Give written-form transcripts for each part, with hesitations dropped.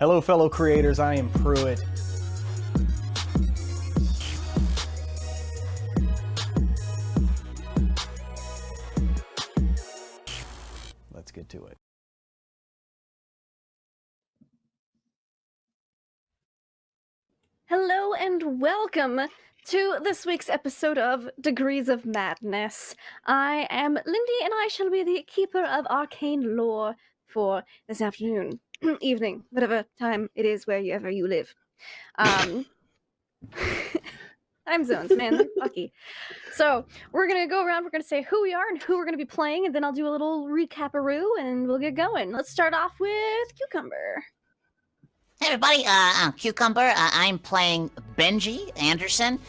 Hello, fellow creators. I am Pruitt. Let's get to it. Hello and welcome to this week's episode of Degrees of Madness. I am Lindy and I shall be the keeper of arcane lore for this afternoon, evening, whatever time it is wherever you live. Time zones, man, they're fucky. So we're gonna go around, we're gonna say who we are and who we're gonna be playing, and then I'll do a little recap-a-roo and we'll get going. Let's start off with Cucumber. Hey everybody, I'm Cucumber. I'm playing Benji Anderson.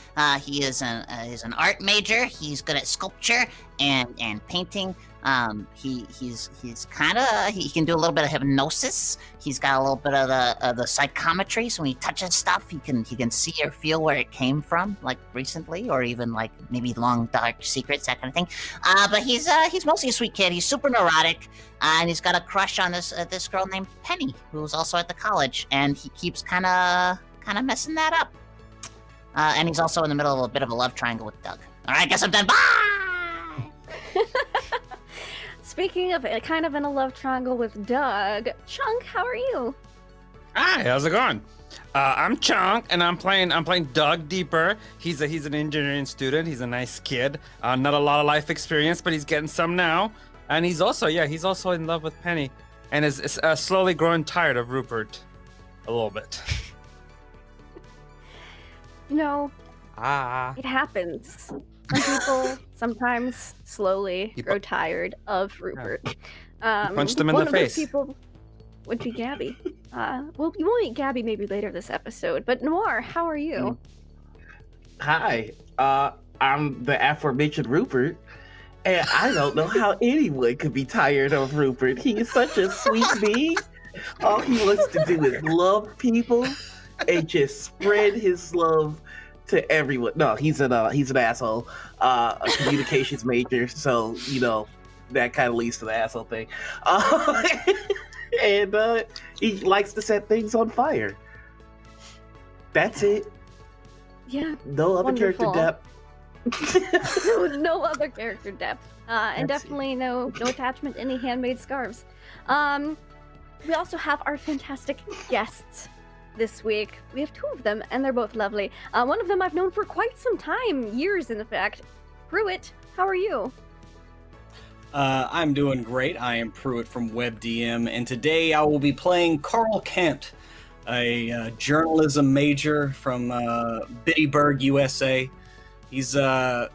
He's an art major. He's good at sculpture and painting. He's kind of he can do a little bit of hypnosis. He's got a little bit of the psychometry. So when he touches stuff, he can see or feel where it came from, like recently, or even like maybe long dark secrets, that kind of thing. But he's mostly a sweet kid. He's super neurotic. And he's got a crush on this girl named Penny, who's also at the college, and he keeps kind of messing that up. And he's also in the middle of a bit of a love triangle with Doug. All right, guess I'm done. Bye. Speaking of kind of in a love triangle with Doug, Chunk, how are you? Hi, how's it going? I'm Chunk, and I'm playing Doug Deeper. He's an engineering student. He's a nice kid. Not a lot of life experience, but he's getting some now. And he's also in love with Penny, and is slowly growing tired of Rupert, a little bit. You know, it happens. Some people sometimes slowly grow tired of Rupert. Punched them in the face. One of those people would be Gabby. Well, you will meet Gabby maybe later this episode. But Noir, how are you? Hi, I'm the aforementioned Rupert. And I don't know how anyone could be tired of Rupert. He is such a sweet being. All he wants to do is love people and just spread his love to everyone. No, he's an asshole. A communications major, so that kind of leads to the asshole thing. And he likes to set things on fire. That's it. Yeah. No other character depth. no other character depth, and definitely no attachment to any handmade scarves. We also have our fantastic guests this week. We have two of them, and they're both lovely. One of them I've known for quite some time, years in fact. Pruitt, how are you? I'm doing great. I am Pruitt from WebDM, and today I will be playing Carl Kent, a journalism major from Bittyburg, USA. He's a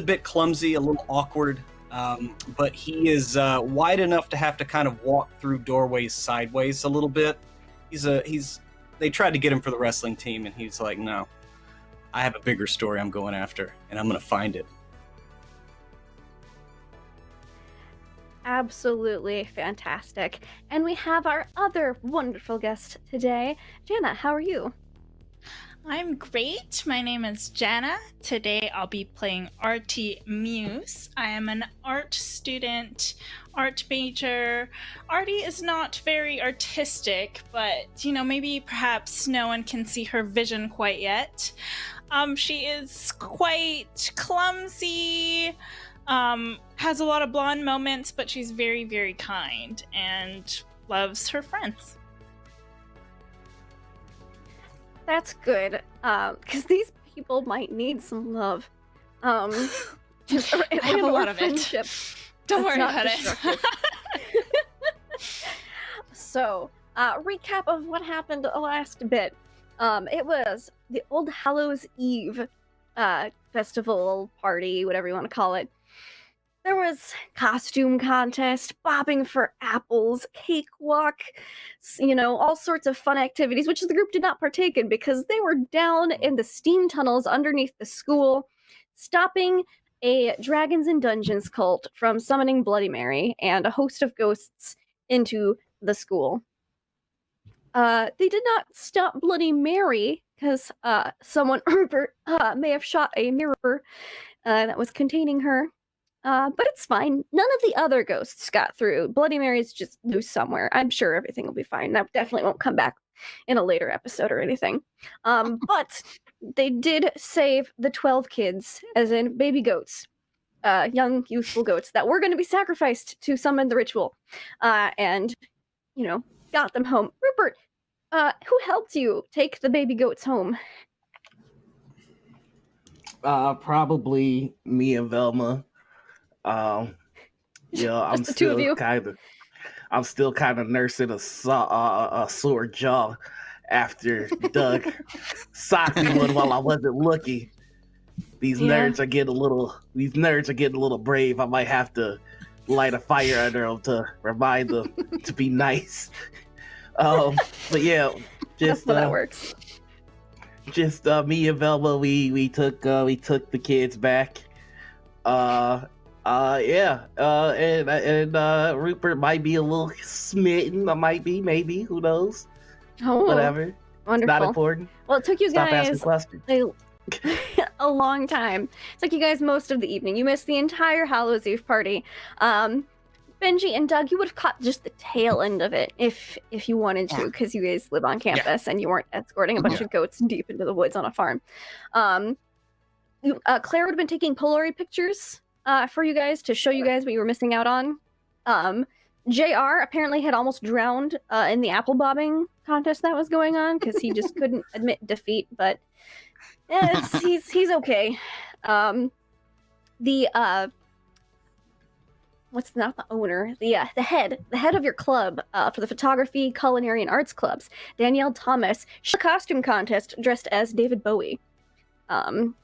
bit clumsy, a little awkward, but he is wide enough to have to kind of walk through doorways sideways a little bit. They tried to get him for the wrestling team, and he's like, no, I have a bigger story I'm going after, and I'm going to find it. Absolutely fantastic. And we have our other wonderful guest today. Jana, how are you? I'm great. My name is Jana. Today I'll be playing Artie Muse. I am an art student, art major. Artie is not very artistic, but maybe perhaps no one can see her vision quite yet. She is quite clumsy, has a lot of blonde moments, but she's very, very kind and loves her friends. That's good, because these people might need some love. I have a lot of friendship. Don't worry about it. So, recap of what happened the last bit. It was the Old Hallows Eve festival, party, whatever you want to call it. There was costume contest, bobbing for apples, cakewalk, all sorts of fun activities, which the group did not partake in because they were down in the steam tunnels underneath the school, stopping a Dragons and Dungeons cult from summoning Bloody Mary and a host of ghosts into the school. They did not stop Bloody Mary because someone, Rupert, may have shot a mirror that was containing her. But it's fine. None of the other ghosts got through. Bloody Mary's just loose somewhere. I'm sure everything will be fine. That definitely won't come back in a later episode or anything. But they did save the 12 kids, as in baby goats, young, youthful goats that were going to be sacrificed to summon the ritual, and, got them home. Rupert, who helped you take the baby goats home? Probably me and Velma. I'm Just the two of you? I'm still kind of nursing a sore jaw after Doug socked me one while I wasn't looking. These nerds are getting a little brave. I might have to light a fire under them to remind them to be nice. But yeah, just that works. Just me and Velma, we took the kids back. And Rupert might be a little smitten. I might be, maybe, who knows? Oh, whatever. Wonderful. It's not important. Well, it took you Stop asking guys questions. a long time. It took you guys most of the evening. You missed the entire Hallows Eve party. Benji and Doug, you would have caught just the tail end of it if you wanted to, because you guys live on campus and you weren't escorting a bunch of goats deep into the woods on a farm. Claire would have been taking Polaroid pictures for you guys to show you guys what you were missing out on. JR apparently had almost drowned in the apple bobbing contest that was going on because he just couldn't admit defeat, but he's okay. What's not the owner? The head of your club for the photography, culinary, and arts clubs, Danielle Thomas, she won a costume contest dressed as David Bowie. And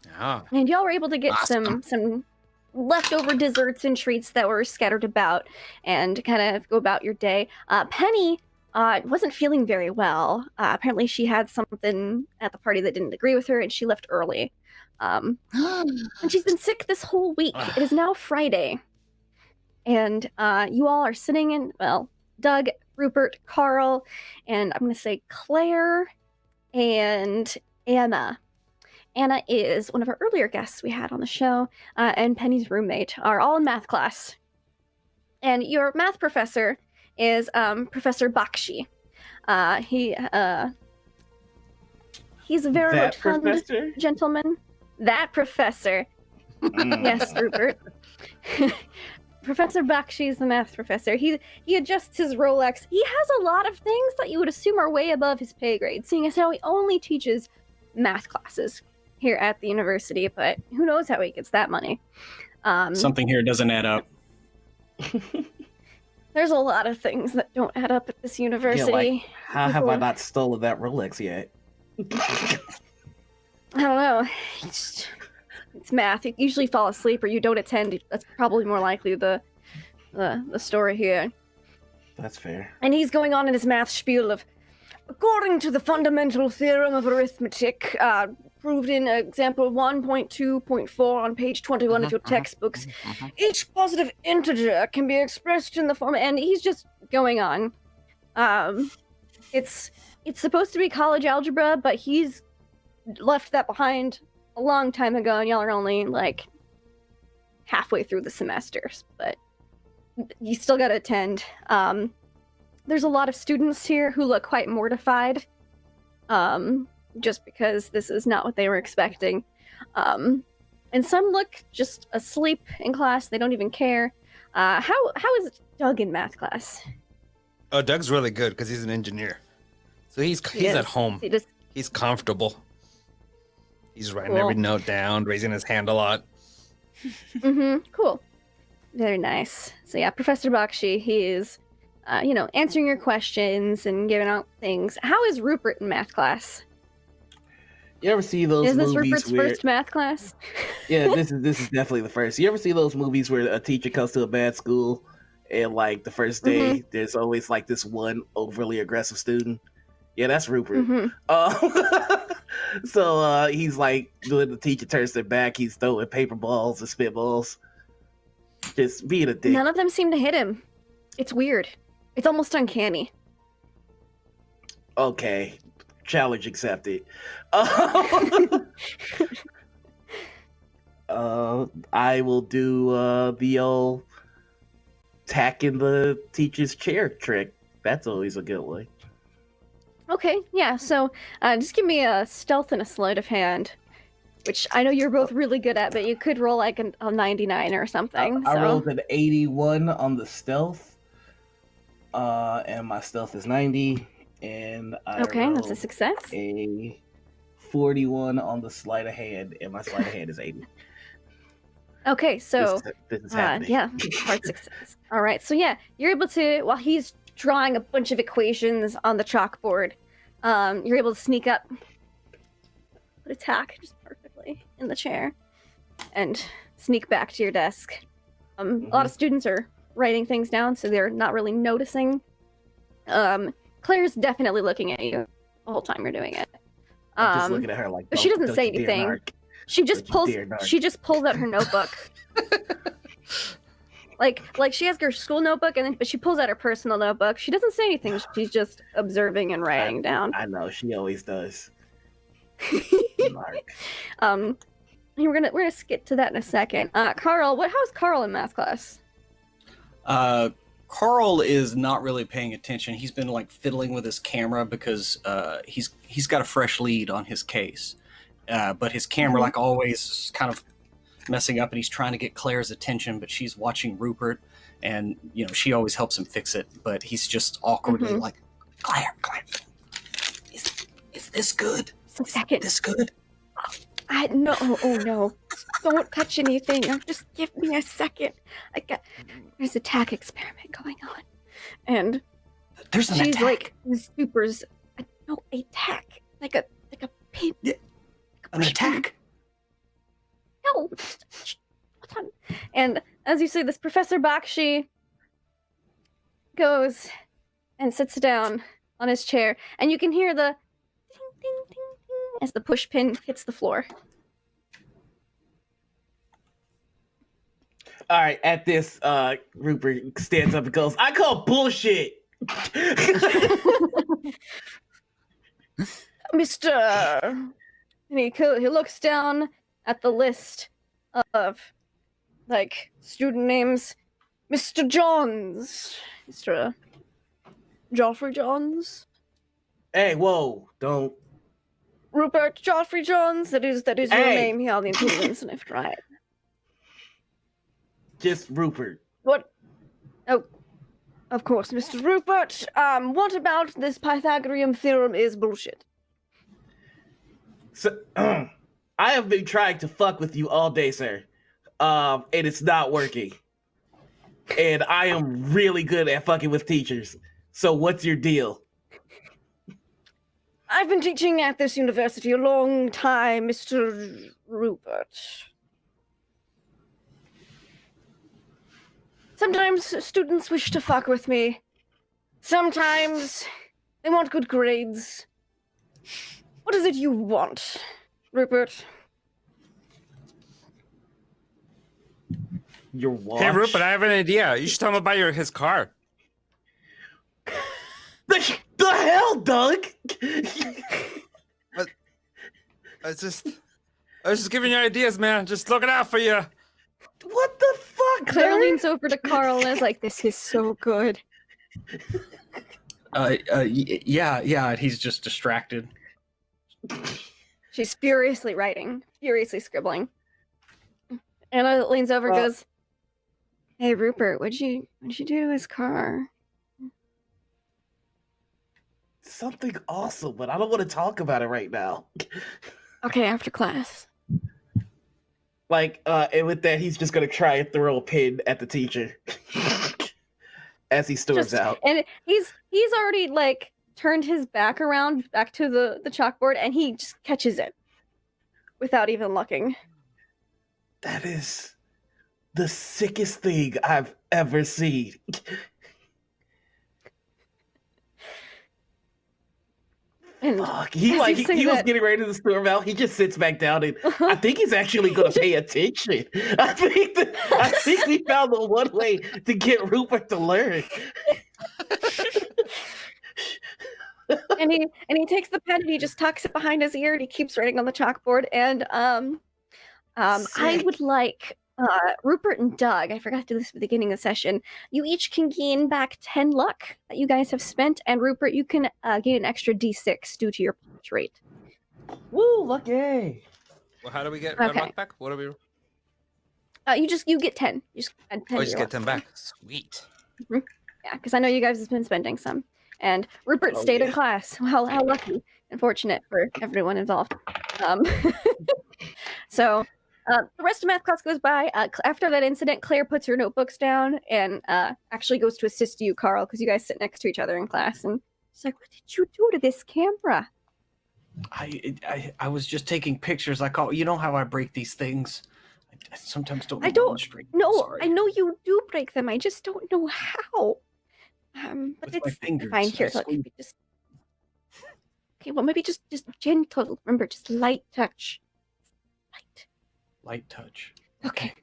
y'all were able to get some leftover desserts and treats that were scattered about and kind of go about your day. Penny wasn't feeling very well. Apparently she had something at the party that didn't agree with her and she left early. And she's been sick this whole week. It is now Friday. And you all are sitting in, Doug, Rupert, Carl, and I'm going to say Claire and Anna. Anna is one of our earlier guests we had on the show, and Penny's roommate are all in math class. And your math professor is Professor Bakshi. He's a very rotund gentleman. That professor. Yes, Rupert. Professor Bakshi is the math professor. He adjusts his Rolex. He has a lot of things that you would assume are way above his pay grade, seeing as how he only teaches math classes here at the university, but who knows how he gets that money. Something here doesn't add up. There's a lot of things that don't add up at this university. How have I not stolen that Rolex yet? I don't know. It's math. You usually fall asleep or you don't attend. That's probably more likely the story here. That's fair. And he's going on in his math spiel of, according to the fundamental theorem of arithmetic, proved in example 1.2.4 on page 21 of your textbooks, each positive integer can be expressed in the form, and he's just going on. It's supposed to be college algebra, but he's left that behind a long time ago, and y'all are only like halfway through the semesters, but you still gotta attend. There's a lot of students here who look quite mortified, just because this is not what they were expecting. And some look just asleep in class. They don't even care. How is Doug in math class? Oh, Doug's really good because he's an engineer. So he's at home. He's comfortable. He's writing every note down, raising his hand a lot. Cool. Very nice. So yeah, Professor Bakshi, he is, answering your questions and giving out things. How is Rupert in math class? You ever see those movies? Is this Rupert's first math class? Yeah, this is definitely the first. You ever see those movies where a teacher comes to a bad school and like the first day there's always like this one overly aggressive student? Yeah, that's Rupert. So he's like, when the teacher turns their back, he's throwing paper balls and spitballs. Just being a dick. None of them seem to hit him. It's weird. It's almost uncanny. Okay. Challenge accepted. I will do the old tacking the teacher's chair trick. That's always a good one. Okay, yeah. So, just give me a stealth and a sleight of hand, which I know you're both really good at, but you could roll like a 99 or something. I so. rolled an 81 on the stealth, and my stealth is 90, and I Okay, that's a rolled success. a 41 on the sleight of hand, and my sleight of hand is 80. Okay, so this is happening. yeah, hard success. All right, so yeah, you're able to, while he's drawing a bunch of equations on the chalkboard, you're able to sneak up, put a tack just perfectly in the chair, and sneak back to your desk. A lot of students are writing things down, so they're not really noticing. Claire's definitely looking at you the whole time you're doing it. I'm just looking at her like, but she doesn't don't say you dare anything. narc. She just pulls out her notebook. like she has her school notebook, but she pulls out her personal notebook. She doesn't say anything. She's just observing and writing down. I know, she always does. We're gonna skip to that in a second. Carl, how's Carl in math class? Carl is not really paying attention. He's been like fiddling with his camera because he's got a fresh lead on his case. But his camera, like always, is kind of messing up, and he's trying to get Claire's attention, but she's watching Rupert, and she always helps him fix it. But he's just awkwardly like, Claire, is this good? Second. This good? No, oh no! Don't touch anything. Just give me a second. There's a tack experiment going on, and there's an she's attack. Like supers. No, a tack, like a pin. Yeah. An attack? No. Hold on. And as you see, this Professor Bakshi goes and sits down on his chair, and you can hear the ding, ding, ding, ding as the push pin hits the floor. All right, at this, Rupert stands up and goes, I call bullshit! Mr. And he looks down at the list of, student names. Mr. Johns. Mr. Joffrey Johns. Hey, whoa, don't. Rupert Joffrey Johns, that is your name here on the improvements left, right? Just Rupert. What? Oh, of course, Mr. Rupert. What about this Pythagorean theorem is bullshit? So, I have been trying to fuck with you all day, sir. And it's not working. And I am really good at fucking with teachers. So what's your deal? I've been teaching at this university a long time, Mr. Rupert. Sometimes students wish to fuck with me. Sometimes they want good grades. What is it you want, Rupert? Your watch? Hey, Rupert, I have an idea. You should tell him about his car. The hell, Doug? I was just giving you ideas, man. Just looking out for you. What the fuck, Claire man? leans over to Carl and is like, this is so good. Yeah, he's just distracted. She's furiously writing, furiously scribbling. Anna leans over and goes, hey, Rupert, what'd you do to his car? Something awesome, but I don't want to talk about it right now. Okay, after class. And with that, he's just gonna try and throw a pin at the teacher as he storms out. And he's already turned his back around back to the chalkboard, and he just catches it without even looking. That is the sickest thing I've ever seen. And fuck, he was getting ready to storm out. He just sits back down, and I think he's actually gonna pay attention. I think we found the one way to get Rupert to learn. and he takes the pen and he just tucks it behind his ear and he keeps writing on the chalkboard. And I would like Rupert and Doug, I forgot to do this at the beginning of the session. You each can gain back 10 luck that you guys have spent, and Rupert, you can gain an extra d6 due to your punch rate. Woo, lucky. Well, how do we get Okay. luck back? What do we? You get 10. You just add 10 Oh, to just your get luck 10 score. back. Sweet. Yeah, because I know you guys have been spending some. And Rupert Oh, stayed in yeah. class. Well, how lucky and fortunate for everyone involved. So the rest of math class goes by. After that incident, Claire puts her notebooks down and actually goes to assist you, Carl, because you guys sit next to each other in class. And she's like, "What did you do to this camera?" I was just taking pictures. You know how I break these things. I sometimes don't. I don't straight. No, Sorry. I know you do break them. I just don't know how. But With my it's fingers, fine. I Here, look, squeeze. just okay. Well, maybe just gentle. Remember, just light touch. Light touch. Okay.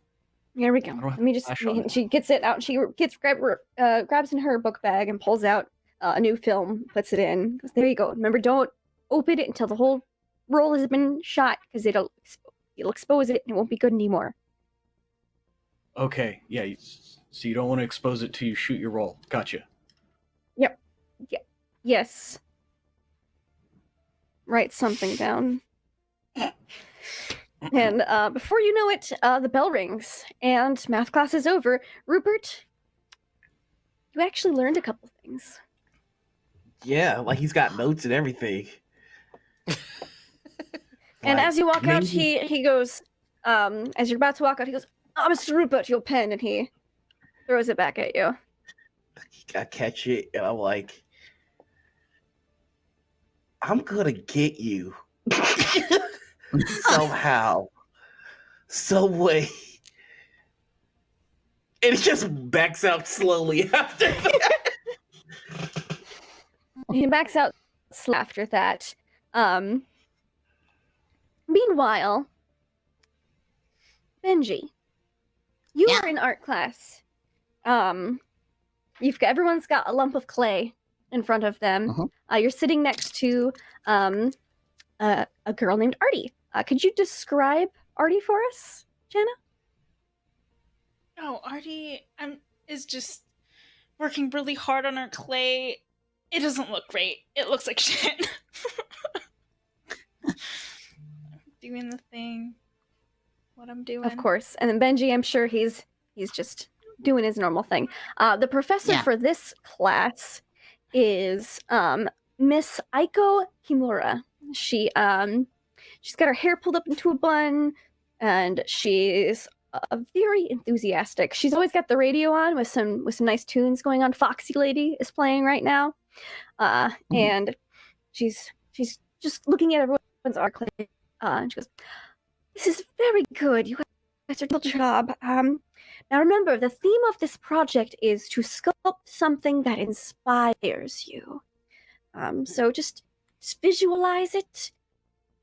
Here we go. I don't have Let me just. flash on it. She gets it out. She grabs in her book bag and pulls out a new film, puts it in. Goes, there you go. Remember, don't open it until the whole roll has been shot, because it'll expose it and it won't be good anymore. Okay. Yeah. So you don't want to expose it till you shoot your roll. Gotcha. Yes. Write something down. And before you know it, the bell rings and math class is over. Rupert, you actually learned a couple things. Yeah, like he's got notes and everything. And Like, as you walk out, maybe- he goes, as you're about to walk out, he goes, "Oh, Mr. Rupert, your pen," and he throws it back at you. I catch it and I'm like, I'm gonna get you somehow, some way. And he just backs out slowly after that. He backs out after that. Meanwhile, Benji, you Yeah. are in art class. Everyone's got a lump of clay in front of them. Mhm. You're sitting next to a girl named Artie. Could you describe Artie for us, Jana? Oh, Artie is just working really hard on her clay. It doesn't look great. It looks like shit. Doing the thing. What I'm doing. Of course. And then Benji, I'm sure he's just doing his normal thing. The professor Yeah. for this class is Miss Aiko Kimura. She's got her hair pulled up into a bun, and she's very enthusiastic. She's always got the radio on with some nice tunes going on. Foxy Lady is playing right now, and she's just looking at everyone's art clay, and she goes, "This is very good. You guys are doing a good job. Now remember, the theme of this project is to sculpt something that inspires you. So just visualize it.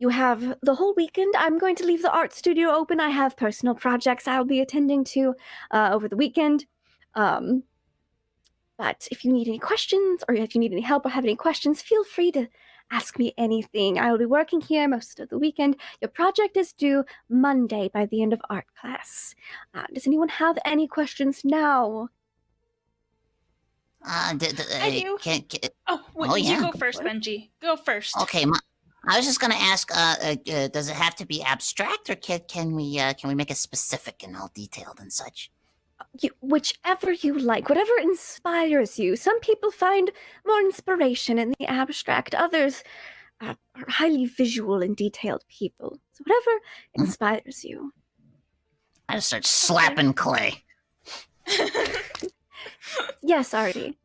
You have the whole weekend. I'm going to leave the art studio open. I have personal projects I'll be attending to over the weekend. But if you need any questions, or if you need any help or have any questions, feel free to ask me anything. I will be working here most of the weekend. Your project is due Monday by the end of art class. Does anyone have any questions now?" I do. Oh, wait, Oh, you yeah. go first, Benji. Go first. Okay, I was just gonna ask, does it have to be abstract, or can we make it specific and all detailed and such? Whichever you like, whatever inspires you. Some people find more inspiration in the abstract. Others are highly visual and detailed people. So whatever inspires you. I just start slapping clay. Yes, Artie.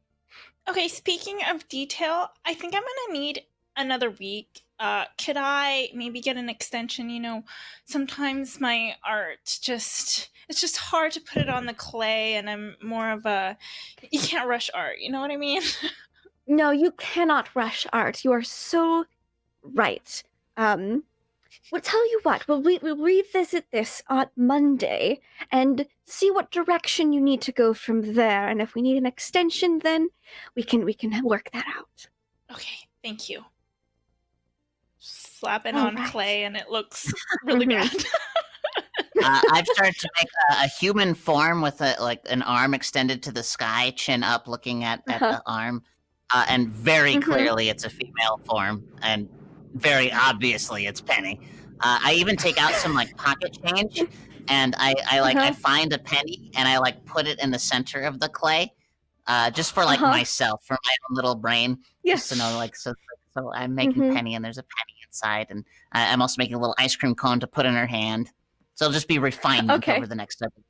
Okay, speaking of detail, I think I'm gonna need another week. Could I maybe get an extension? You know, sometimes my art it's just hard to put it on the clay, and I'm more of you can't rush art, you know what I mean? No, you cannot rush art. You are so right. Well, tell you what, we'll revisit this on Monday and see what direction you need to go from there. And if we need an extension, then we can work that out. Okay, thank you. Slap it All on right. clay, and it looks really bad. I've started to make a human form with an arm extended to the sky, chin up, looking at the arm, and very clearly it's a female form, and very obviously it's Penny. I even take out some like pocket change, and I find a penny and I like put it in the center of the clay, just for like myself, for my own little brain, just to know like so I'm making Penny and there's a penny inside, and I'm also making a little ice cream cone to put in her hand. So it'll just be refinement over the next episode.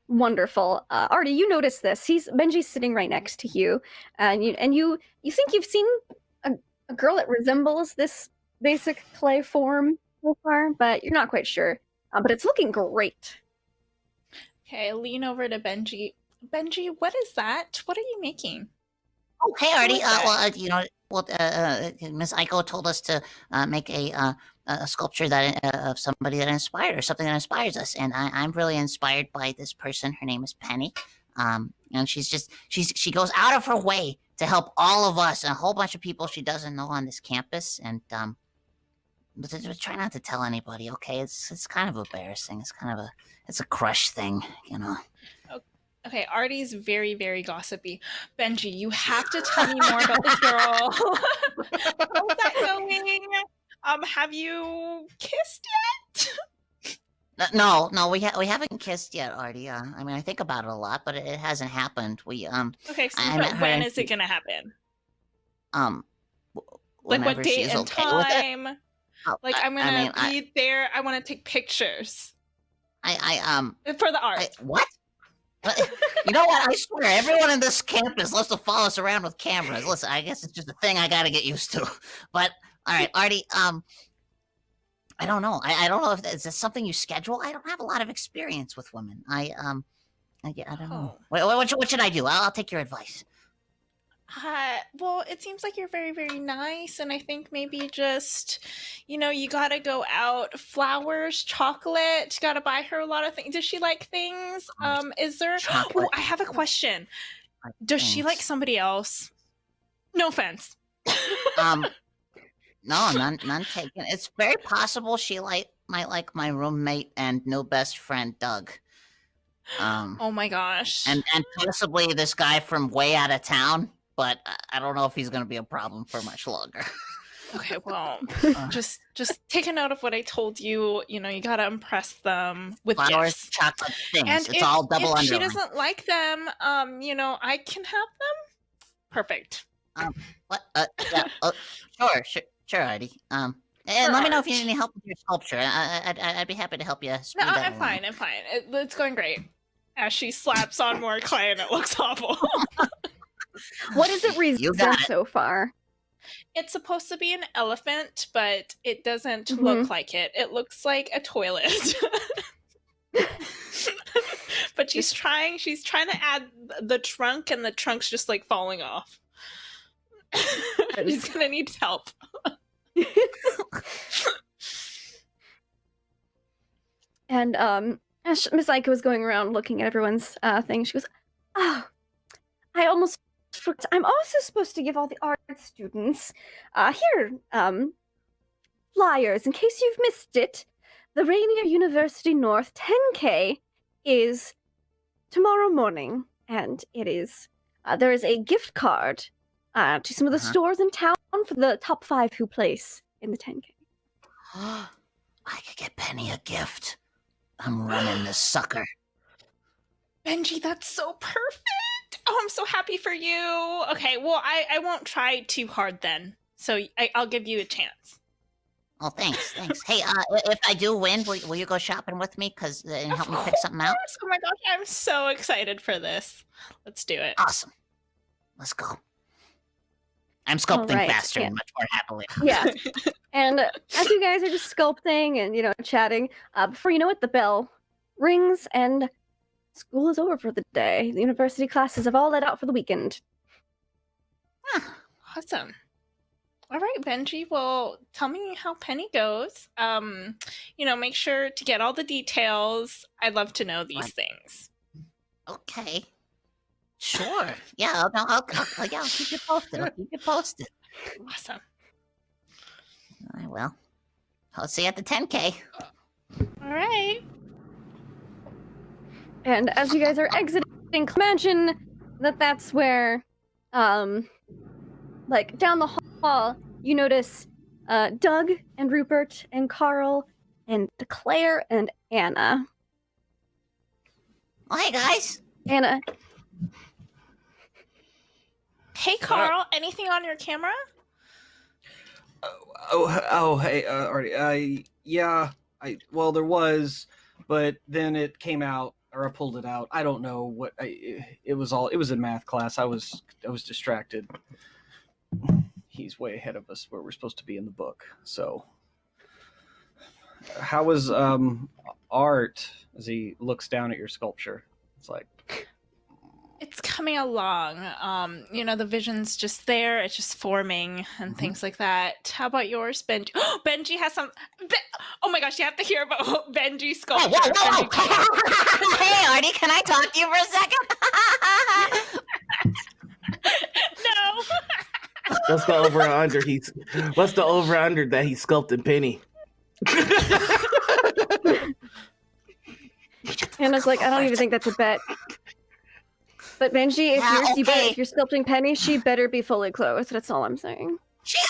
Wonderful. Artie, you notice this. Benji's sitting right next to you, and you think you've seen a girl that resembles this basic clay form so far, but you're not quite sure. But it's looking great. Okay, I lean over to Benji. Benji, what is that? What are you making? Oh, hey, Artie. Miss Aiko told us to make a sculpture that of somebody that inspired, or something that inspires us, and I'm really inspired by this person. Her name is Penny, and she goes out of her way to help all of us and a whole bunch of people she doesn't know on this campus, and but try not to tell anybody, okay? It's kind of embarrassing. It's a crush thing, you know. Okay, Artie's very, very gossipy. Benji, you have to tell me more about this girl. How's that going? Have you kissed yet? No, we haven't kissed yet, Artie. I mean, I think about it a lot, but it hasn't happened. Okay, so when is it gonna happen? Like what date and time? Like I'm gonna be there. I want to take pictures. For the art. What? You know what? I swear, everyone in this campus loves to follow us around with cameras. Listen, I guess it's just a thing I gotta get used to. But all right, Artie. I don't know. I don't know if is this something you schedule. I don't have a lot of experience with women. I don't know. What should I do? I'll take your advice. Well, it seems like you're very, very nice, and I think maybe just, you gotta go out. Flowers, chocolate. Gotta buy her a lot of things. Does she like things? Is there? Oh, I have a question. Does she like somebody else? No offense. No, none taken. It's very possible she might like my roommate and new best friend Doug. Oh my gosh. And possibly this guy from way out of town. But I don't know if he's going to be a problem for much longer. Okay, well, just take a note of what I told you. You got to impress them with flowers, gifts. chocolate, things. And it's all double if underline. she doesn't like them, I can have them. Perfect. What? Yeah. Sure, Heidi. And let me know if you need any help with your sculpture. I'd be happy to help you. No, I'm fine. It's going great. As she slaps on more clay, and it looks awful. What does it represent so far? It's supposed to be an elephant, but it doesn't look like it. It looks like a toilet. But she's trying to add the trunk, and the trunk's just like falling off. She's gonna need help. And as Miss Aiko was going around looking at everyone's things, she goes, "Oh, I almost forgot. I'm also supposed to give all the art students flyers in case you've missed it. The Rainier University North 10K is tomorrow morning, and it is there is a gift card to some of the stores in town for the top 5 who place in the 10K. I could get Penny a gift. I'm running this sucker. Benji, that's so perfect. Oh, I'm so happy for you. Okay, well, I won't try too hard then. So I'll give you a chance. Oh, thanks. Hey, if I do win, will you go shopping with me? And help me pick something out? Oh my gosh, I'm so excited for this. Let's do it. Awesome. Let's go. I'm sculpting faster and much more happily. Yeah. And as you guys are just sculpting and, chatting, before you know it, the bell rings and school is over for the day. The university classes have all let out for the weekend. Awesome. All right, Benji. Well, tell me how Penny goes. Make sure to get all the details. I'd love to know these things. Okay. Sure. Yeah, I'll keep you posted. Awesome. I will. I'll see you at the 10K. All right. And as you guys are exiting, imagine that that's where, like down the hall, you notice Doug and Rupert and Carl and Claire and Anna. Oh, hey guys. Anna, Hey, Carl. Anything on your camera? Hey, Artie. Yeah, well, there was, but then it came out, or I pulled it out. I don't know what. It was in math class. I was distracted. He's way ahead of us where we're supposed to be in the book. So, how was Art as he looks down at your sculpture? It's like. It's coming along. The vision's just there. It's just forming and things like that. How about yours, Benji? Benji has some. Oh my gosh! You have to hear about Benji's sculpture. Whoa. Hey, Artie, can I talk to you for a second? No. What's the over or under? What's the over or under that he's sculpting Penny? Anna's like, I don't even think that's a bet. But Benji, if you're sculpting Penny, she better be fully clothed. That's all I'm saying.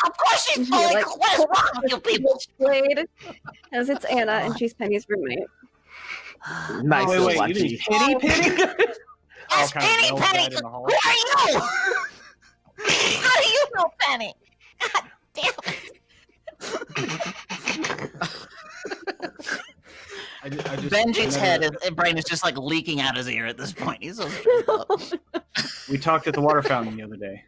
Of course she's fully clothed. What is wrong with you people? Because it's Anna and she's Penny's roommate. Nice. Wait, you mean Penny? Yes, Penny. Who are you? How do you know Penny? God damn it. Benji's brain is just like leaking out his ear at this point. He's so screwed up. We talked at the water fountain the other day.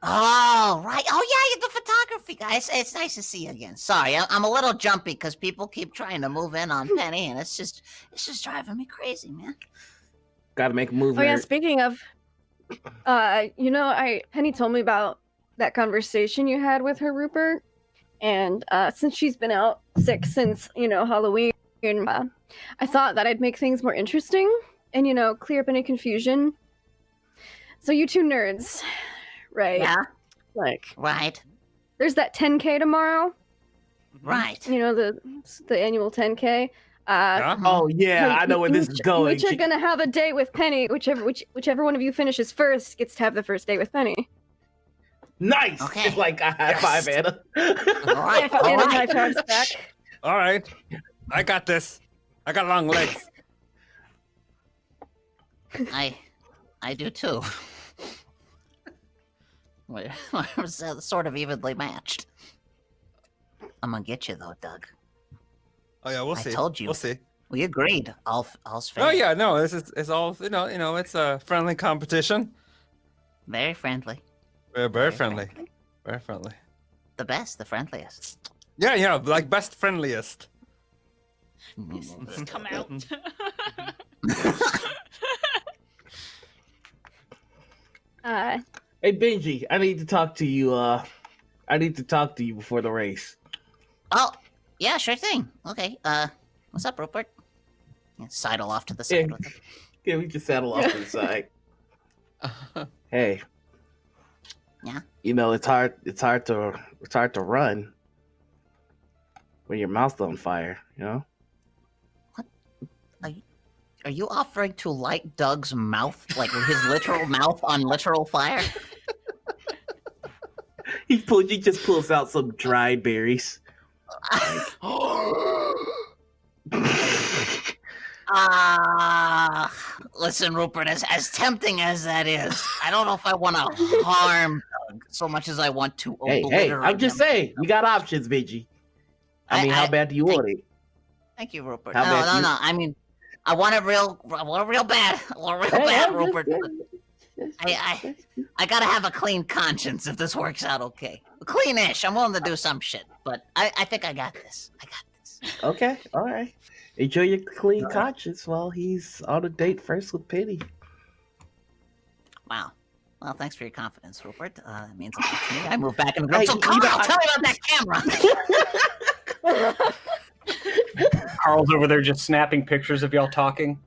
Oh, right. Oh, yeah, the photography guys. It's nice to see you again. Sorry, I'm a little jumpy because people keep trying to move in on Penny, and it's just driving me crazy, man. Got to make a move. Oh yeah, speaking of, Penny told me about that conversation you had with her, Rupert, and since she's been out sick since Halloween. I thought that I'd make things more interesting and, clear up any confusion. So you two nerds, right? Yeah. Right. There's that 10K tomorrow. Right. The annual 10K. Oh yeah, I know where this is going. Which are gonna have a date with Penny. Whichever one of you finishes first gets to have the first date with Penny. Nice. Okay. It's like a high five, Anna. All right. High fives back. All right. I got this. I got long legs. I do too. We're sort of evenly matched. I'm gonna get you though, Doug. Oh yeah, we'll see. I told you. We'll see. We agreed. All's fair. Oh yeah, no, it's all it's a friendly competition. Very friendly. Very friendly. Very friendly. The best, the friendliest. Yeah, like best friendliest. These come out. Hey Benji, I need to talk to you. I need to talk to you before the race. Oh, yeah, sure thing. Okay. What's up, Rupert? Sidle off to the side with him. Yeah, we just saddle off to the side. Hey. Yeah. It's hard to run when your mouth's on fire, What? Are you offering to light Doug's mouth, like his literal mouth on literal fire? He just pulls out some dried berries. Listen, Rupert, as tempting as that is, I don't know if I want to harm Doug so much as I want to obliterate Hey, I'm just saying, we got options, Benji. I mean, how bad do you want it? Thank you, Rupert. No. I mean, I want it real bad. Rupert. I gotta have a clean conscience if this works out okay. Clean-ish. I'm willing to do some shit, but I think I got this. Okay, all right. Enjoy your clean conscience while he's on a date first with Penny. Wow. Well, thanks for your confidence, Rupert. That means a lot to me. I move back in the room. So, Carl, tell me about that camera. Carl's over there just snapping pictures of y'all talking.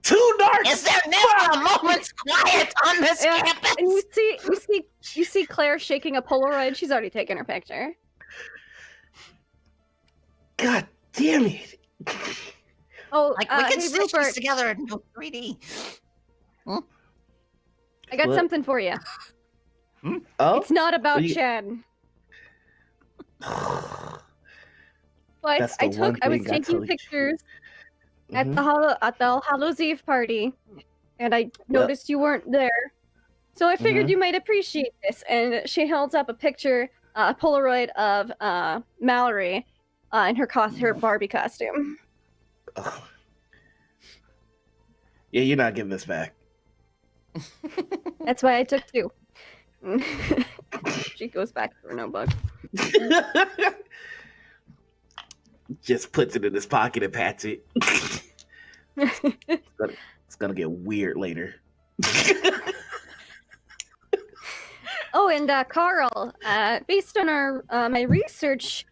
Too dark. Is there never a moment's quiet on this campus? And you see Claire shaking a Polaroid. She's already taken her picture. God damn it! Oh, Like we can hey stitch Rupert, this together and do 3D. I got What? something for you. Oh, It's not about you- Chen. But That's the one I was thing I taking told you. pictures at Mhm. the All Hallows Eve party, and I Well- noticed you weren't there. So I figured Mhm. you might appreciate this. And she holds up a picture, a Polaroid of Mallory in her Barbie costume. Ugh. Yeah, you're not getting this back. That's why I took two. She goes back to her notebook. Just puts it in his pocket and pats it. It's gonna get weird later. Oh, and Carl, based on my research,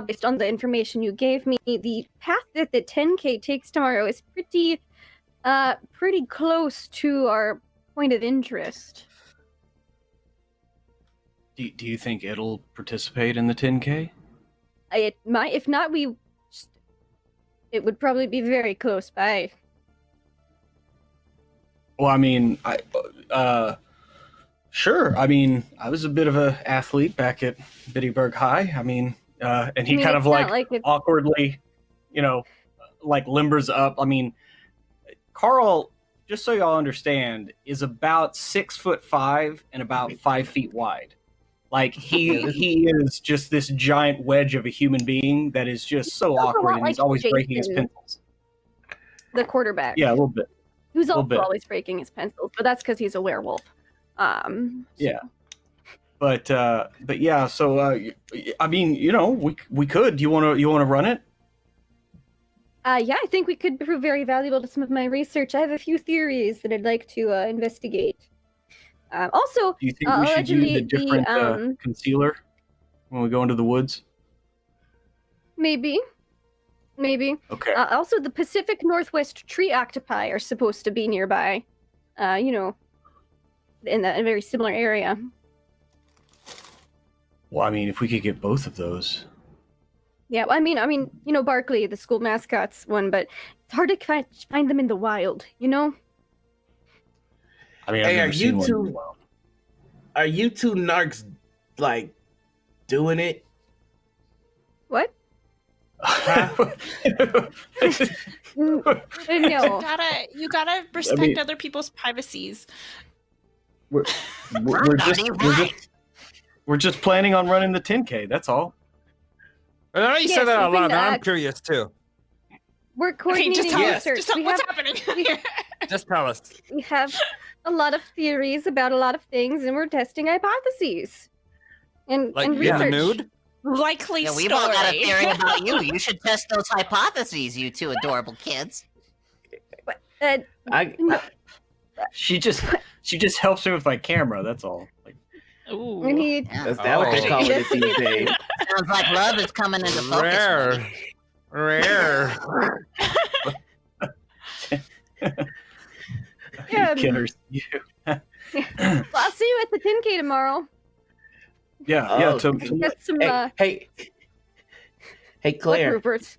based on the information you gave me, the path that the 10K takes tomorrow is pretty close to our point of interest. Do you think it'll participate in the 10K? It might, if not, it would probably be very close by. Well, I mean, sure. I mean, I was a bit of an athlete back at Bittyburg High. I mean, and he kind of it's not like it's- awkwardly, like limbers up. I mean, Carl, just so y'all understand, is about 6'5" and about 5 feet wide. Like he is just this giant wedge of a human being that is just so looks a awkward, lot and he's like always breaking his Jason. pencils. the quarterback. Yeah, a little bit. Who's also bit. always breaking his pencils, but that's because he's a werewolf. Yeah. But yeah, so I mean, we could. Do you want to run it? Yeah, I think we could prove very valuable to some of my research. I have a few theories that I'd like to investigate. Also, Do you think we should use a allegedly different concealer when we go into the woods? maybe. Okay. Also, the Pacific Northwest tree octopi are supposed to be nearby. In a very similar area. Well, I mean, if we could get both of those. Yeah, I mean, Barkley, the school mascot's one, but it's hard to find them in the wild. I mean, I've Hey, never are seen you one. two? Are you two narcs like doing it? What? Well, No. You gotta respect mean- other people's privacies. we're just planning on running the 10K. That's all. But now you Yes, said that out we've loud. been, Now I'm curious too. We're Okay, coordinating just tell us. research. Just tell what's happening. Just tell us. We have a lot of theories about a lot of things, and we're testing hypotheses. And Like and in the research. nude? Likely Yeah, story. we've all got a theory about you. You should test those hypotheses, you two adorable kids. No. She just helps me with my camera. That's all. Like, Ooh. And he Yeah. Is that what Oh. they call it these days? Sounds like love is coming into focus. Rare. buddy. Rare. Yeah. you killers. You. Well, I'll see you at the 10K tomorrow. Yeah. Oh. Get some Hey, what, Claire. Rupert?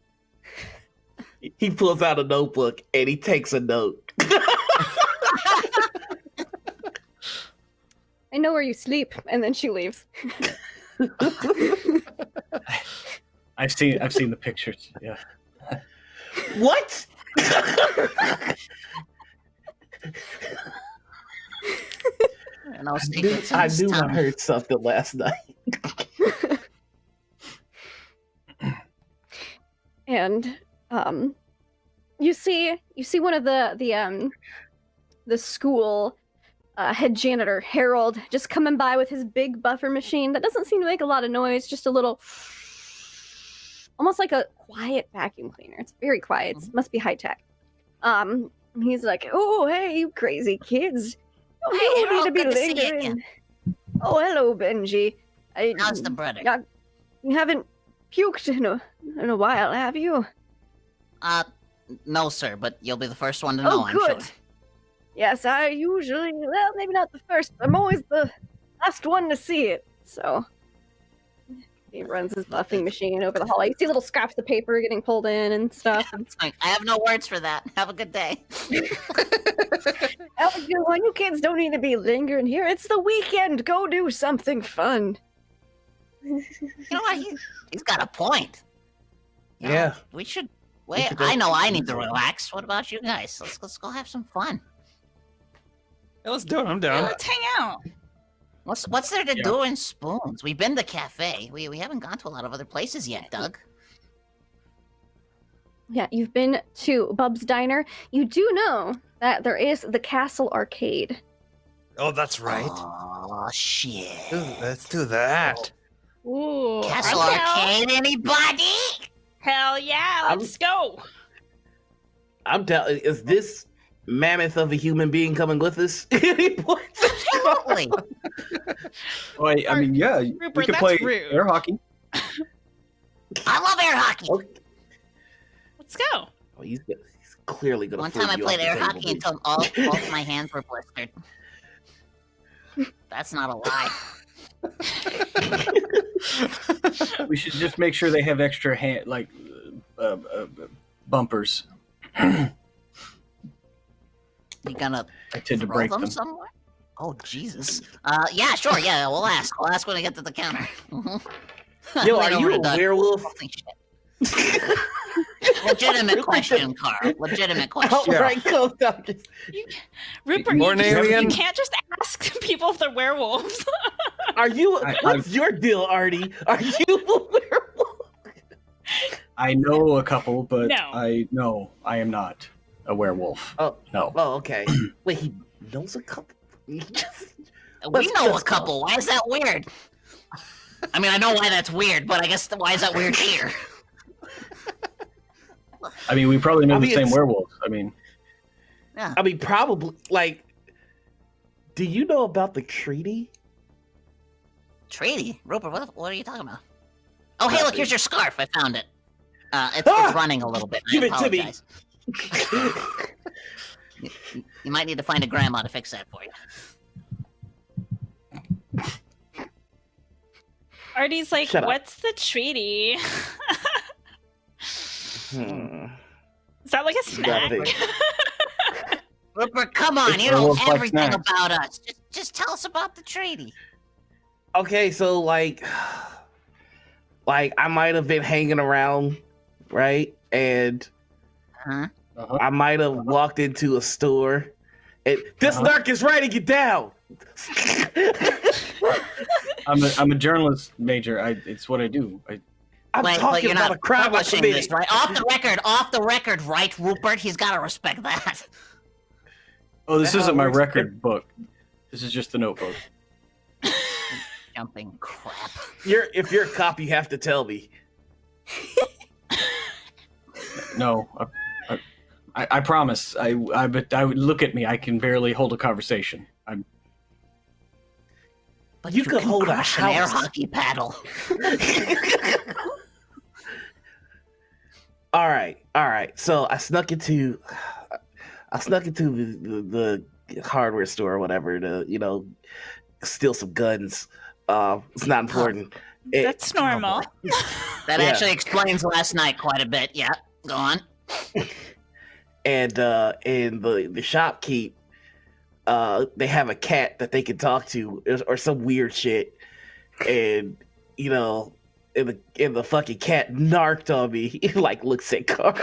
He pulls out a notebook and he takes a note. I know where you sleep, and then she leaves. I've seen the pictures. Yeah. What? No secrets in I this knew I town. heard something last night. And you see one of the school head janitor Harold just coming by with his big buffer machine that doesn't seem to make a lot of noise, just a little, almost like a quiet vacuum cleaner. It's very quiet. It must be high tech. He's like, "Oh, hey, you crazy kids! Hey, You need Harold, to be good to see you lingering." again. Oh, hello, Benji. How's the brother? You haven't puked in a while, have you? No, sir, but you'll be the first one to know, Oh, I'm good. sure. Yes, I usually, well, maybe not the first, but I'm always the last one to see it. So, He runs his buffing machine over the hallway. You see little scraps of paper getting pulled in and stuff. It's like, I have no words for that. Have a good day. Have a good one. You kids don't need to be lingering here. It's the weekend. Go do something fun. You know what? He's got a point. You know, Yeah. we should. We Wait, should go- I know I need to relax. What about you guys? Let's go have some fun. Yeah, let's do it. I'm Yeah, down. let's hang out. What's there to Yeah. do in Spoons? We've been to cafe. We haven't gone to a lot of other places yet, Doug. Yeah, you've been to Bub's Diner. You do know that there is the Castle Arcade. Oh, that's right. Oh shit. Ooh, let's do that. Ooh, Castle I'm down. Arcade, anybody? Hell yeah, I'm- let's go. I'm down. Is this mammoth of a human being coming with us? He points at Totally. Well, I mean, yeah, we Rupert, could that's play rude. air hockey. I love air hockey. Okay. Let's go. Oh, he's clearly gonna. One flip time I you played off the air table, hockey dude. until all of my hands were blistered. That's not a lie. We should just make sure they have extra bumpers. You gonna I tend to throw break them them. somewhere? Oh Jesus. Yeah, sure. Yeah, we'll ask. We'll ask when I get to the counter. Mhm. Yo, Right are over you to a Doug. werewolf? Holy shit. Legitimate question, Carl. Legitimate question. Outright cold doctors. Rupert, More you, an alien? you can't just ask people if they're werewolves. Are you? I- What's your deal, Artie? Are you a werewolf? I know a couple, but No. I am not a werewolf. Oh. No. Oh, okay. Wait, he knows a couple. He just- We Let's know a just couple. Why is that weird? I mean, I know why that's weird, but I guess why is that weird here? I mean, we probably know I the mean, same it's- werewolves. I mean, Yeah. I mean, probably. Like, do you know about the treaty? Treaty? Rupert, what are you talking about? Oh, hey, look, Nothing. here's your scarf. I found it. It's Ah! running a little bit. I Give it to me. apologize. You might need to find a grandma to fix that for you. Artie's like, Shut up. what's the treaty? Hmm. Is that like a You gotta snack? think. Rupert, come on. It's You know werewolf like everything snacks. about us. Just tell us about the treaty. Okay, so like I might have been hanging around, right? And Huh? uh-huh. I might have walked into a store. And this Uh-huh. narc is writing it down. I'm a journalist major. It's what I do. I'm Wait, but talking you're about not a crime I publishing committed. this, right? Off the record, right, Rupert? He's got to respect that. Oh, this That isn't my works. record book. This is just the notebook. Jumping crap. If you're a cop, you have to tell me. No, I promise. But I would look at me. I can barely hold a conversation. But You could can hold a crush an air house. hockey paddle. All right. So I snuck into the hardware store or whatever to steal some guns. It's not important. That's normal. That Yeah. actually explains last night quite a bit. Yeah, go on. And the shopkeep, they have a cat that they can talk to or some weird shit, and and the fucking cat narked on me. He like looks at Carl,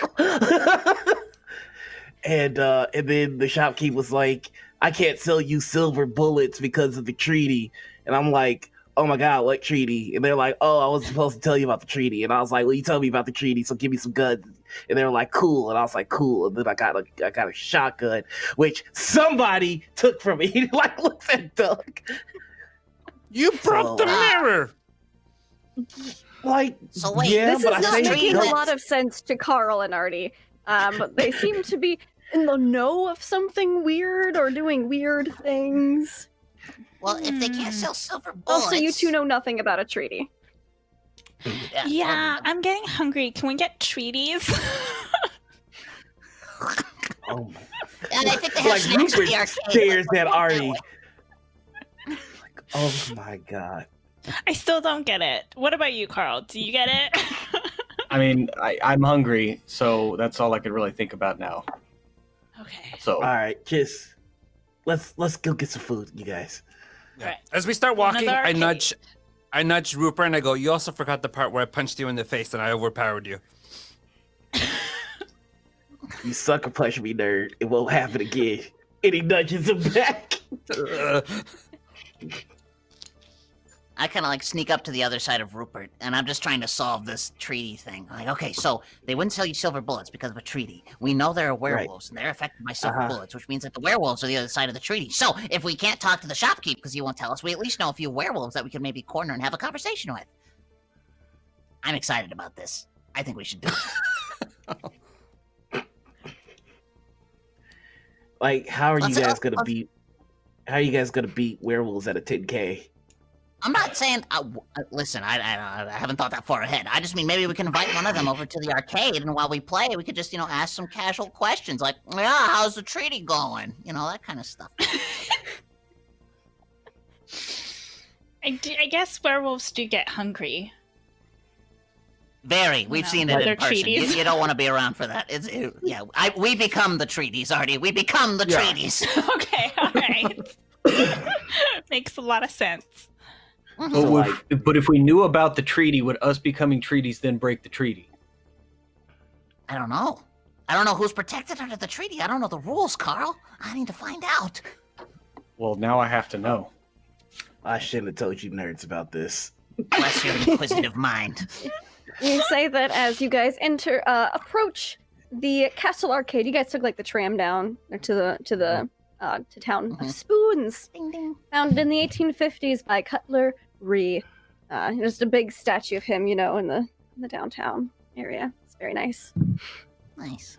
and then the shopkeep was like, "I can't sell you silver bullets because of the treaty," and I'm like, "Oh my god, what treaty?" And they're like, "Oh, I was supposed to tell you about the treaty," and I was like, "Well, you told me about the treaty, so give me some guns." And they were like, "Cool," and I was like, "Cool," and then I got a shotgun, which somebody took from me. He like looks at Doug, You broke the mirror. like, So wait, yeah, This but is I not say making Doug- a lot of sense to Carl and Artie. They seem to be in the know of something weird or doing weird things. Well, if they can't sell silver bullets... Also, you two know nothing about a treaty. Yeah, I'm getting hungry. Can we get treaties? Oh my. And I think they have Like snacks at Rupert the arcade. stares Let's at walk that Artie. way. Oh my god. I still don't get it. What about you, Carl? Do you get it? I mean, I'm hungry, so that's all I could really think about now. Okay. So, All right, just let's go get some food, you guys. Yeah. Right. As we start walking, Another I nudge Rupert and I go, "You also forgot the part where I punched you in the face and I overpowered you." You sucker punch me, nerd. It won't happen again. And he nudges him back. I kind of like sneak up to the other side of Rupert, and I'm just trying to solve this treaty thing. Like, okay, so they wouldn't sell you silver bullets because of a treaty. We know there are werewolves, and they're affected by silver bullets, which means that the werewolves are the other side of the treaty. So if we can't talk to the shopkeep because he won't tell us, we at least know a few werewolves that we can maybe corner and have a conversation with. I'm excited about this. I think we should do it. Like, how are you Let's- guys gonna beat? How are you guys gonna beat werewolves at a 10K? I'm not saying. Listen, I haven't thought that far ahead. I just mean maybe we can invite one of them over to the arcade, and while we play, we could just ask some casual questions like, "Yeah, how's the treaty going?" That kind of stuff. I guess werewolves do get hungry. Very. We've seen it They're in person. treaties. You don't want to be around for that. We become the treaties, Artie. We become the treaties. Okay, all right. Makes a lot of sense. but if we knew about the treaty, would us becoming treaties then break the treaty? I don't know. I don't know who's protected under the treaty. I don't know the rules, Carl. I need to find out. Well, now I have to know. I shouldn't have told you nerds about this. Bless your inquisitive mind. You say that as you guys approach the castle arcade. You guys took like the tram down to town. Mhm. Spoons, Ding ding. founded in the 1850s by Cutler Ree. Just a big statue of him, in the downtown area. It's very nice. Nice.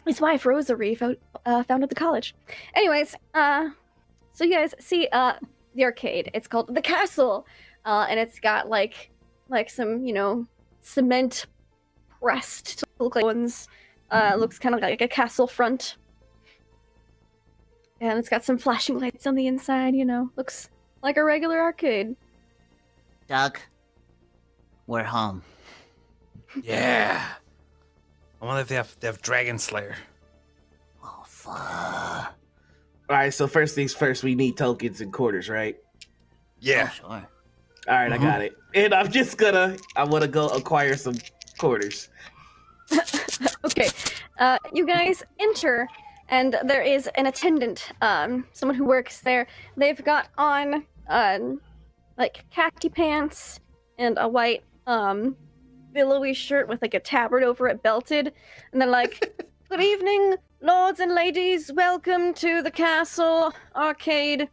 His wife Rosa Ree founded the college. Anyways, so you guys see the arcade. It's called the Castle, and it's got like some cement pressed to look like ones. Looks kind of like a castle front. And it's got some flashing lights on the inside, looks like a regular arcade. Doug, we're home. Yeah. I wonder if they have Dragon Slayer. Oh, fuck. All right, so first things first, we need tokens and quarters, right? Yeah. Oh, sure. All right, I got it. And I want to go acquire some quarters. Okay, you guys enter, and there is an attendant, someone who works there. They've got on, like khaki pants and a white, billowy shirt with like a tabard over it belted, and they're like, "Good evening, lords and ladies. Welcome to the Castle Arcade.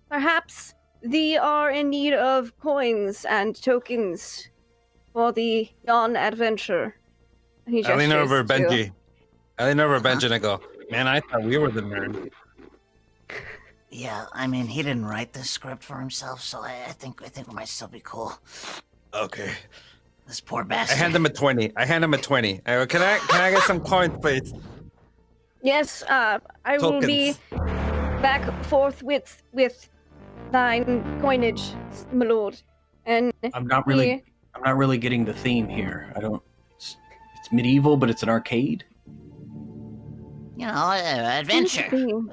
Perhaps thee are in need of coins and tokens for the yon adventure." And he I lean gestures over to- Benji. And I go, "Man, I thought we were the nerd." Yeah, I mean, he didn't write this script for himself, so I think we might still be cool. Okay. This poor I bastard. hand him a 20. I go, can I get some coins, please? Yes, I will be back forth with thine coinage, my lord. And I'm not really getting the theme here. It's medieval, but it's an arcade. Adventure. theme.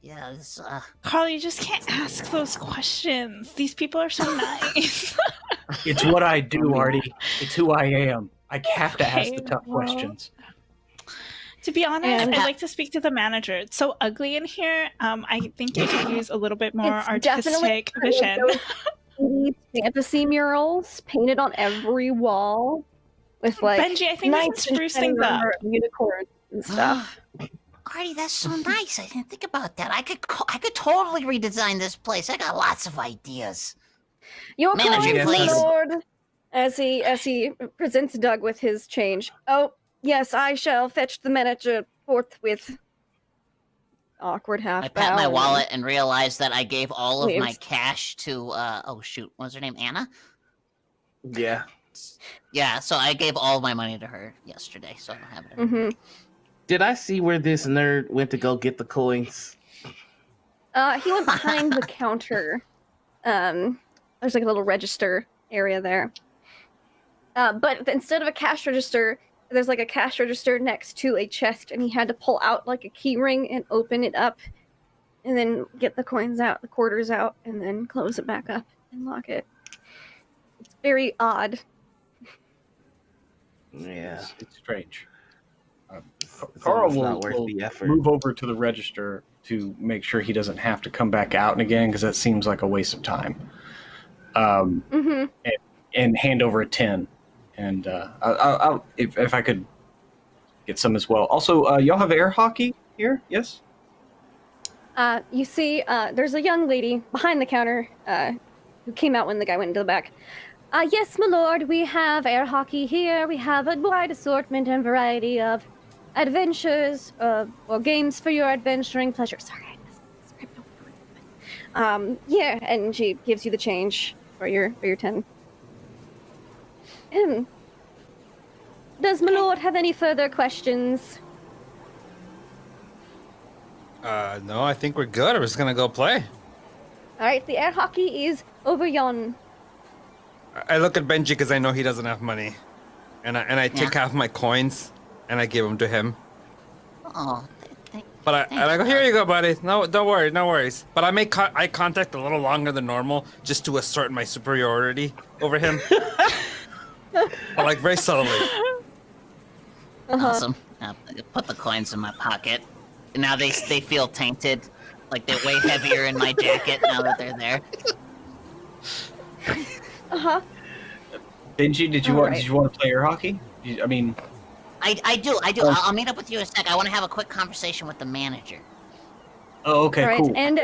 Yeah, this, Carl, you just can't ask those questions. These people are so nice. It's what I do, Artie. It's who I am. I have to ask the Okay, tough well, questions. To be honest, And- I'd like to speak to the manager. It's so ugly in here. I think you could use a little bit more It's definitely artistic vision. These fantasy murals painted on every wall with like Benji, I think we knights should and spruce things up. unicorns and stuff. Artie, that's so nice. I didn't think about that. I could totally redesign this place. I got lots of ideas. Your Manager, coins, my please. lord. As he presents Doug with his change. Oh, yes, I shall fetch the manager forthwith. Awkward half I pat my bow. wallet and realized that I gave all of my Leaves. cash to oh shoot, what was her name? Anna? Yeah. Yeah, so I gave all of my money to her yesterday, so I don't have it anymore. Mm-hmm. Did I see where this nerd went to go get the coins? He went behind the counter. there's like a little register area there. But instead of a cash register, there's like a cash register next to a chest, and he had to pull out like a key ring and open it up, and then get the coins out, the quarters out, and then close it back up and lock it. It's very odd. Yeah. It's strange. It's Carl almost will, not worth will the effort. move over to the register to make sure he doesn't have to come back out again, because that seems like a waste of time. And hand over a 10. And I'll if I could get some as well. Also, y'all have air hockey here? Yes? You see, there's a young lady behind the counter who came out when the guy went into the back. Yes, my lord, we have air hockey here. We have a wide assortment and variety of adventures or games for your adventuring pleasure. Sorry, I missed the script over. Yeah, and she gives you the change for your 10. Does my lord have any further questions? No, I think we're good. We're just gonna go play. All right, the air hockey is over yon. I look at Benji because I know he doesn't have money, and I take half my coins and I give them to him. Oh, But I go, here you go, buddy. No, don't worry, no worries. But I make eye contact a little longer than normal just to assert my superiority over him. But like very subtly. awesome. Put the coins in my pocket. Now they feel tainted. Like they weigh heavier in my jacket now that they're there. Benji, did you want to play air hockey? I mean, I do. I'll meet up with you in a sec. I want to have a quick conversation with the manager. oh, okay, All right, cool. and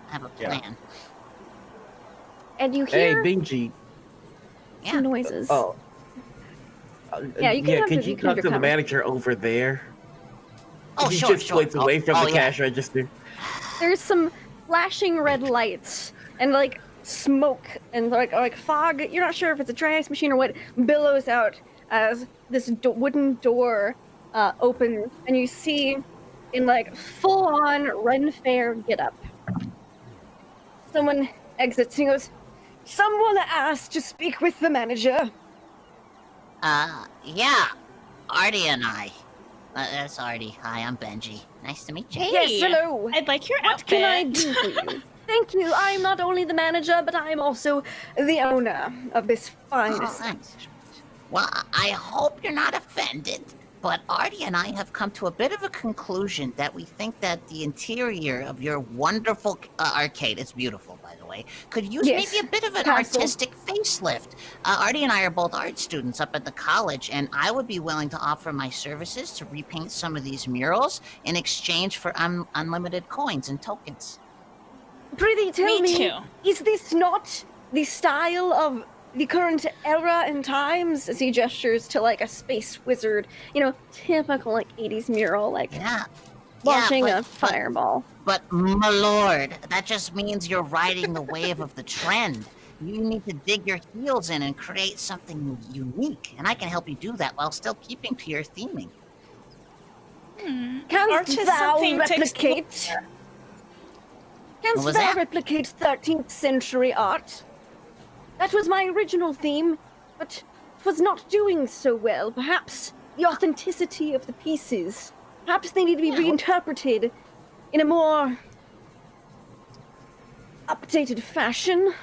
Have a plan. and you Hey, hear Benji. some noises. Oh. Yeah, you can have could the- you you can have talk your to the conversation. manager over there? Oh, He sure, just sure. points away from the yeah. cash register. There's some flashing red lights and like smoke and like fog. You're not sure if it's a dry ice machine or what billows out as this wooden door opens, and you see in like full-on Ren Fair getup. Someone exits and he goes, "Someone asked to speak with the manager." Yeah. Artie and I. That's Artie. Hi, I'm Benji. Nice to meet you. Hey, Yes, hello. I'd like your What outfit. can I do for you? Thank you. I'm not only the manager, but I'm also the owner of this fine Oh, estate. thanks. Well, I hope you're not offended, but Artie and I have come to a bit of a conclusion that we think that the interior of your wonderful arcade, it's beautiful, by the way, could use Yes, maybe a bit of an castle. artistic facelift. Artie and I are both art students up at the college, and I would be willing to offer my services to repaint some of these murals in exchange for unlimited coins and tokens. Prithee tell Me me, too. is this not the style of the current era and times? As he gestures to like a space wizard, typical like 80s mural, like Yeah. launching yeah, a fireball. But my lord, that just means you're riding the wave of the trend. You need to dig your heels in and create something unique, and I can help you do that while still keeping to your theming. Canst Art is thou something to replicate? What Canst was thou that? replicate 13th century art? That was my original theme, but it was not doing so well. Perhaps the authenticity of the pieces. Perhaps they need to be reinterpreted in a more updated fashion.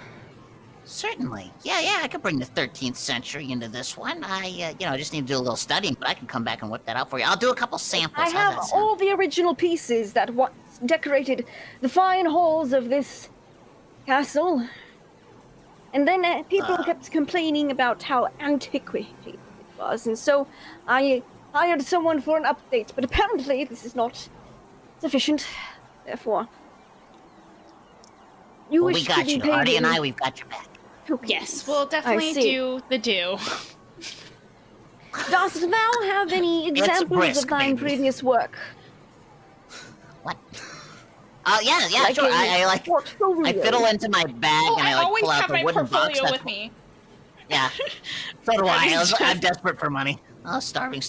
Certainly. Yeah, I could bring the 13th century into this one. I just need to do a little studying, but I can come back and whip that out for you. I'll do a couple samples. I How's have that sound? all the original pieces that once decorated the fine halls of this castle. And then people kept complaining about how antiquated it was, and so I hired someone for an update, but apparently this is not sufficient. Therefore, you Well, we wish to got be you. paid Artie in and I, we've got your back. tokens. Yes, we'll I definitely see. do the do. Dost thou have any It's examples brisk, of thine baby. previous work? What? Oh, yeah, Like sure. a I portfolio? fiddle into my bag Oh, and I I always pull out have the my wooden box. portfolio That's with me. Yeah. So do I. That is I'm just- desperate for money. Oh, starving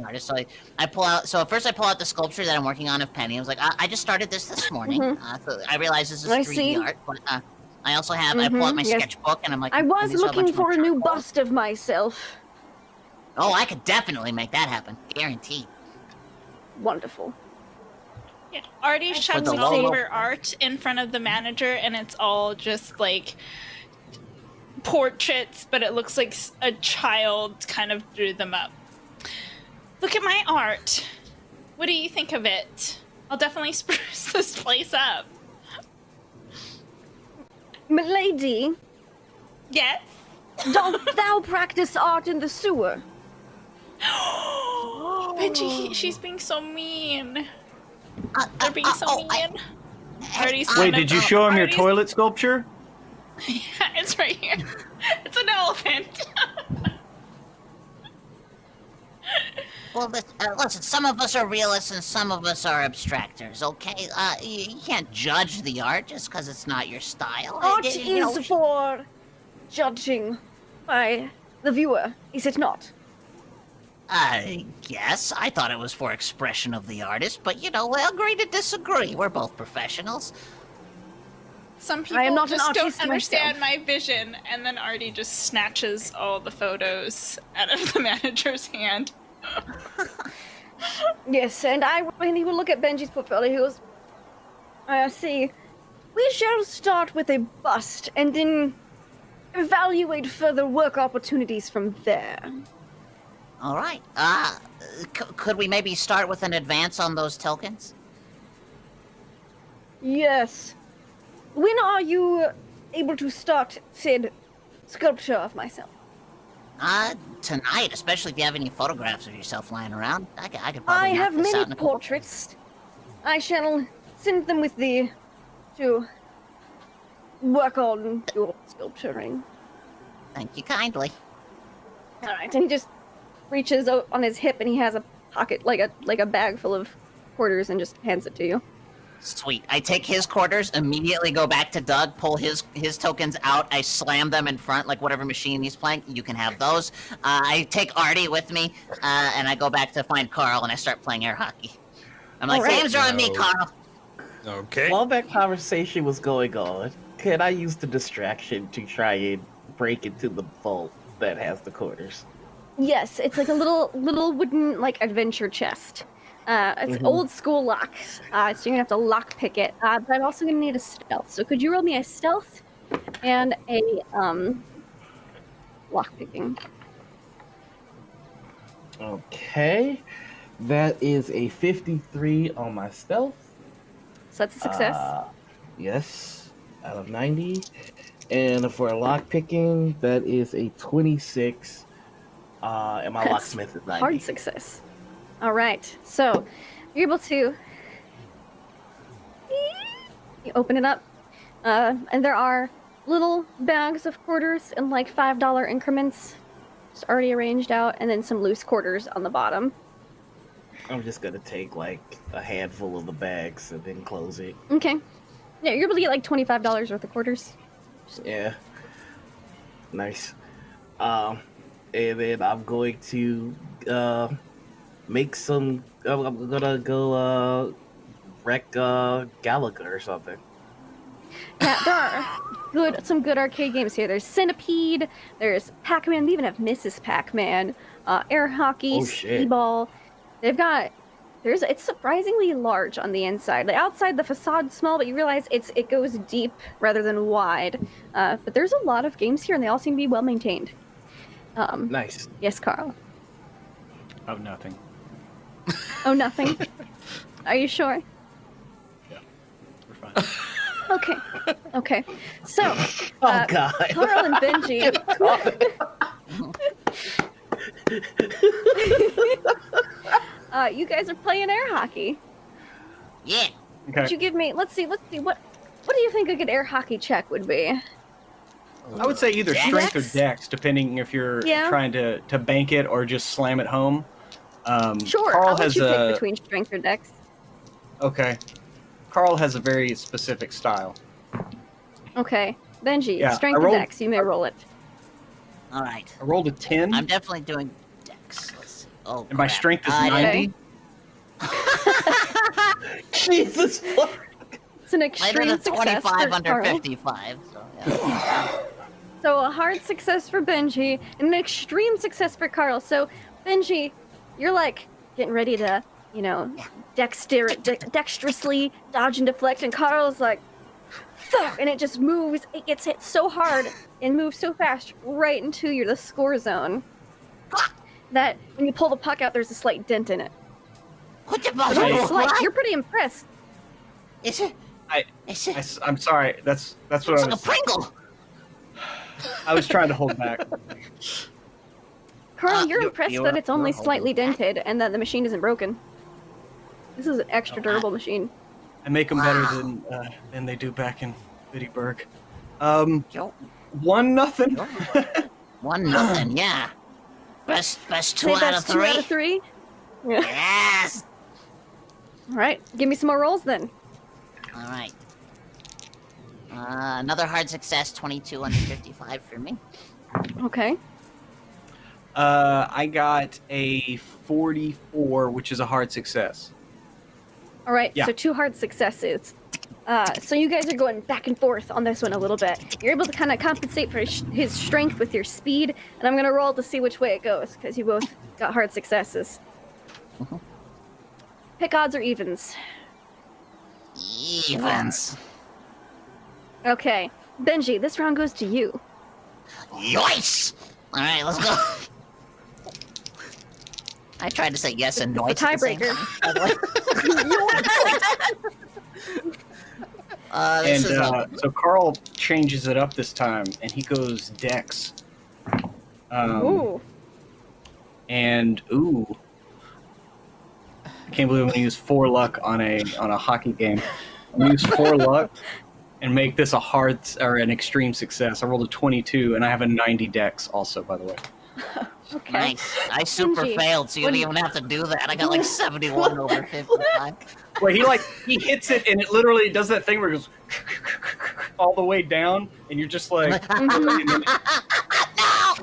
artist. So I pull out. So first I pull out the sculpture that I'm working on of Penny. I was like, I just started this morning. Mhm. So I realize this is I 3D see. art, but I also have, I pull out my yes. sketchbook and I'm like, I was these are looking bunch of my for a new charcoal. bust of myself. Oh, I could definitely make that happen. Guaranteed. Wonderful. Yeah. Artie For shuts the off logo. her art in front of the manager, and it's all just like portraits, but it looks like a child kind of drew them up. Look at my art. What do you think of it? I'll definitely spruce this place up. Milady, Yes. dost thou practice art in the sewer? Benji, she's being so mean. They're being so mean. Artie's Wait, kind of- did you show him your Artie's- toilet sculpture? Yeah, it's right here. It's an elephant. Well, listen, some of us are realists and some of us are abstractors, okay? You can't judge the art just because it's not your style. Art You know, is for judging by the viewer, is it not? I guess. I thought it was for expression of the artist, but you know, we agree to disagree. We're both professionals. Some people I am not an just don't artist understand myself. my vision, and then Artie just snatches all the photos out of the manager's hand. Yes, and when he will look at Benji's portfolio, he goes, I see. We shall start with a bust, and then evaluate further work opportunities from there. All right. Could we maybe start with an advance on those tokens? Yes. When are you able to start said sculpture of myself? Tonight, especially if you have any photographs of yourself lying around. I could probably I knock have this out many in a couple- portraits. I shall send them with thee to work on your sculpturing. Thank you kindly. Alright, and he just reaches out on his hip and he has a pocket, like a bag full of quarters, and just hands it to you. Sweet. I take his quarters, immediately go back to Doug, pull his tokens out. I slam them in front, like whatever machine he's playing. You can have those. I take Artie with me, and I go back to find Carl, and I start playing air hockey. I'm like, Alright. games are on me, No. Carl. Okay. While that conversation was going on, could I use the distraction to try and break into the vault that has the quarters? Yes, it's like a little wooden like adventure chest. It's Mhm. old school lock, so you're gonna have to lock pick it. But I'm also gonna need a stealth. So could you roll me a stealth and a lock picking? Okay. That is a 53 on my stealth. So that's a success. Yes, out of 90. And for lock picking, that is a 26. And my That's locksmith is 90. Hard success. All right, so you're able to you open it up, and there are little bags of quarters in like $5 increments, just already arranged out, and then some loose quarters on the bottom. I'm just gonna take like a handful of the bags and then close it. Okay. Yeah, you're able to get like $25 worth of quarters. Yeah. Nice. And then I'm going to make some. I'm gonna go wreck Galaga or something. Yeah, there are some good arcade games here. There's Centipede, there's Pac-Man, they even have Mrs. Pac-Man, air hockey, Oh, shit. skee-ball. They've got it's surprisingly large on the inside. The outside, the facade's small, but you realize it goes deep rather than wide. But there's a lot of games here, and they all seem to be well maintained. Nice. Yes, Carl. Oh, nothing. Oh, nothing. Are you sure? We're fine. Okay. Okay. So, Oh God. Carl and Benji. You guys are playing air hockey. Yeah. Okay. Could you give me? Let's see. What do you think a good air hockey check would be? I would say either Dex? strength or dex, depending if you're Yeah. trying to bank it or just slam it home. Sure. Carl I'll let has you a pick between strength or dex. okay. Carl has a very specific style. Okay. Benji, Yeah, strength I or rolled- dex? You may roll it. All right. I rolled a 10, I'm definitely doing Dex. Let's see. Oh, and my crap. strength is I- 90. Jesus fuck. It's an Later extreme than success 25 for under Carl. 55. So, yeah. So a hard success for Benji, and an extreme success for Carl. So Benji, you're like getting ready to, dexterously dodge and deflect, and Carl's like, fuck, and it just moves. It gets hit so hard and moves so fast right into the score zone that when you pull the puck out, there's a slight dent in it. What the But only Hey. slight. You're pretty impressed. Is it? I- Is it? I'm sorry. That's what It's I like a was. Pringle. I was trying to hold back. Carl, you're you- impressed you that are- it's only you're holding slightly back. dented and that the machine isn't broken. This is an extra durable machine. I make them Wow. better than they do back in Bittyburg. Yo, 1-0. 1-0. Yeah. Best two Say out that's of 2 three. out of 3? Yeah. Yes. All right, give me some more rolls then. All right. Another hard success. 22 under 55 for me. Okay. I got a 44, which is a hard success. All right, Yeah. so 2 hard successes. So you guys are going back and forth on this one a little bit. You're able to kind of compensate for his strength with your speed, and I'm gonna roll to see which way it goes because you both got hard successes. Mhm. Pick odds or evens. Evens. Okay, Benji, this round goes to you. Yoice! All right, let's go. I tried to say yes and It's noise the at the same time. This is So Carl changes it up this time, and he goes Dex. Ooh. And I can't believe I'm gonna use 4 luck on a hockey game. I'm gonna use 4 luck and make this a hard or an extreme success. I rolled a 22, and I have a 90 Dex also, by the way. Okay. nice. I super Benji, failed, so you when- don't even have to do that. I got like 71 over 55. Well, he hits it, and it literally does that thing where it goes all the way down, and you're just like, Mhm. No!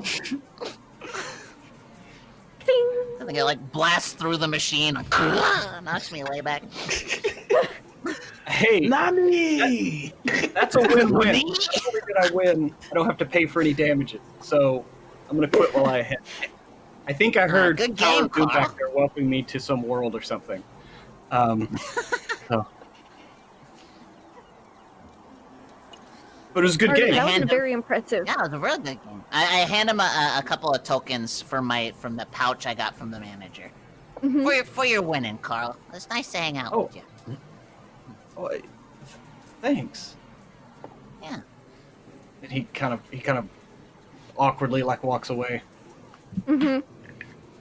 Ding. I think it like blasts through the machine, knocks me way back. hey, Nani! that's a win-win. Not only did I win, I don't have to pay for any damages. So I'm gonna quit while I hit. I think I heard good Power game, Boom Carl. back there welcoming me to some world or something. So. But it was a good Alright, game. that was Hand him- very impressive. Yeah, it was a real good game. I hand him a couple of tokens from the pouch I got from the manager. Mhm. For your winning, Carl. It's nice to hang out Oh. with you. Oh, thanks. Yeah. And he kind of awkwardly walks away. Mm-hmm.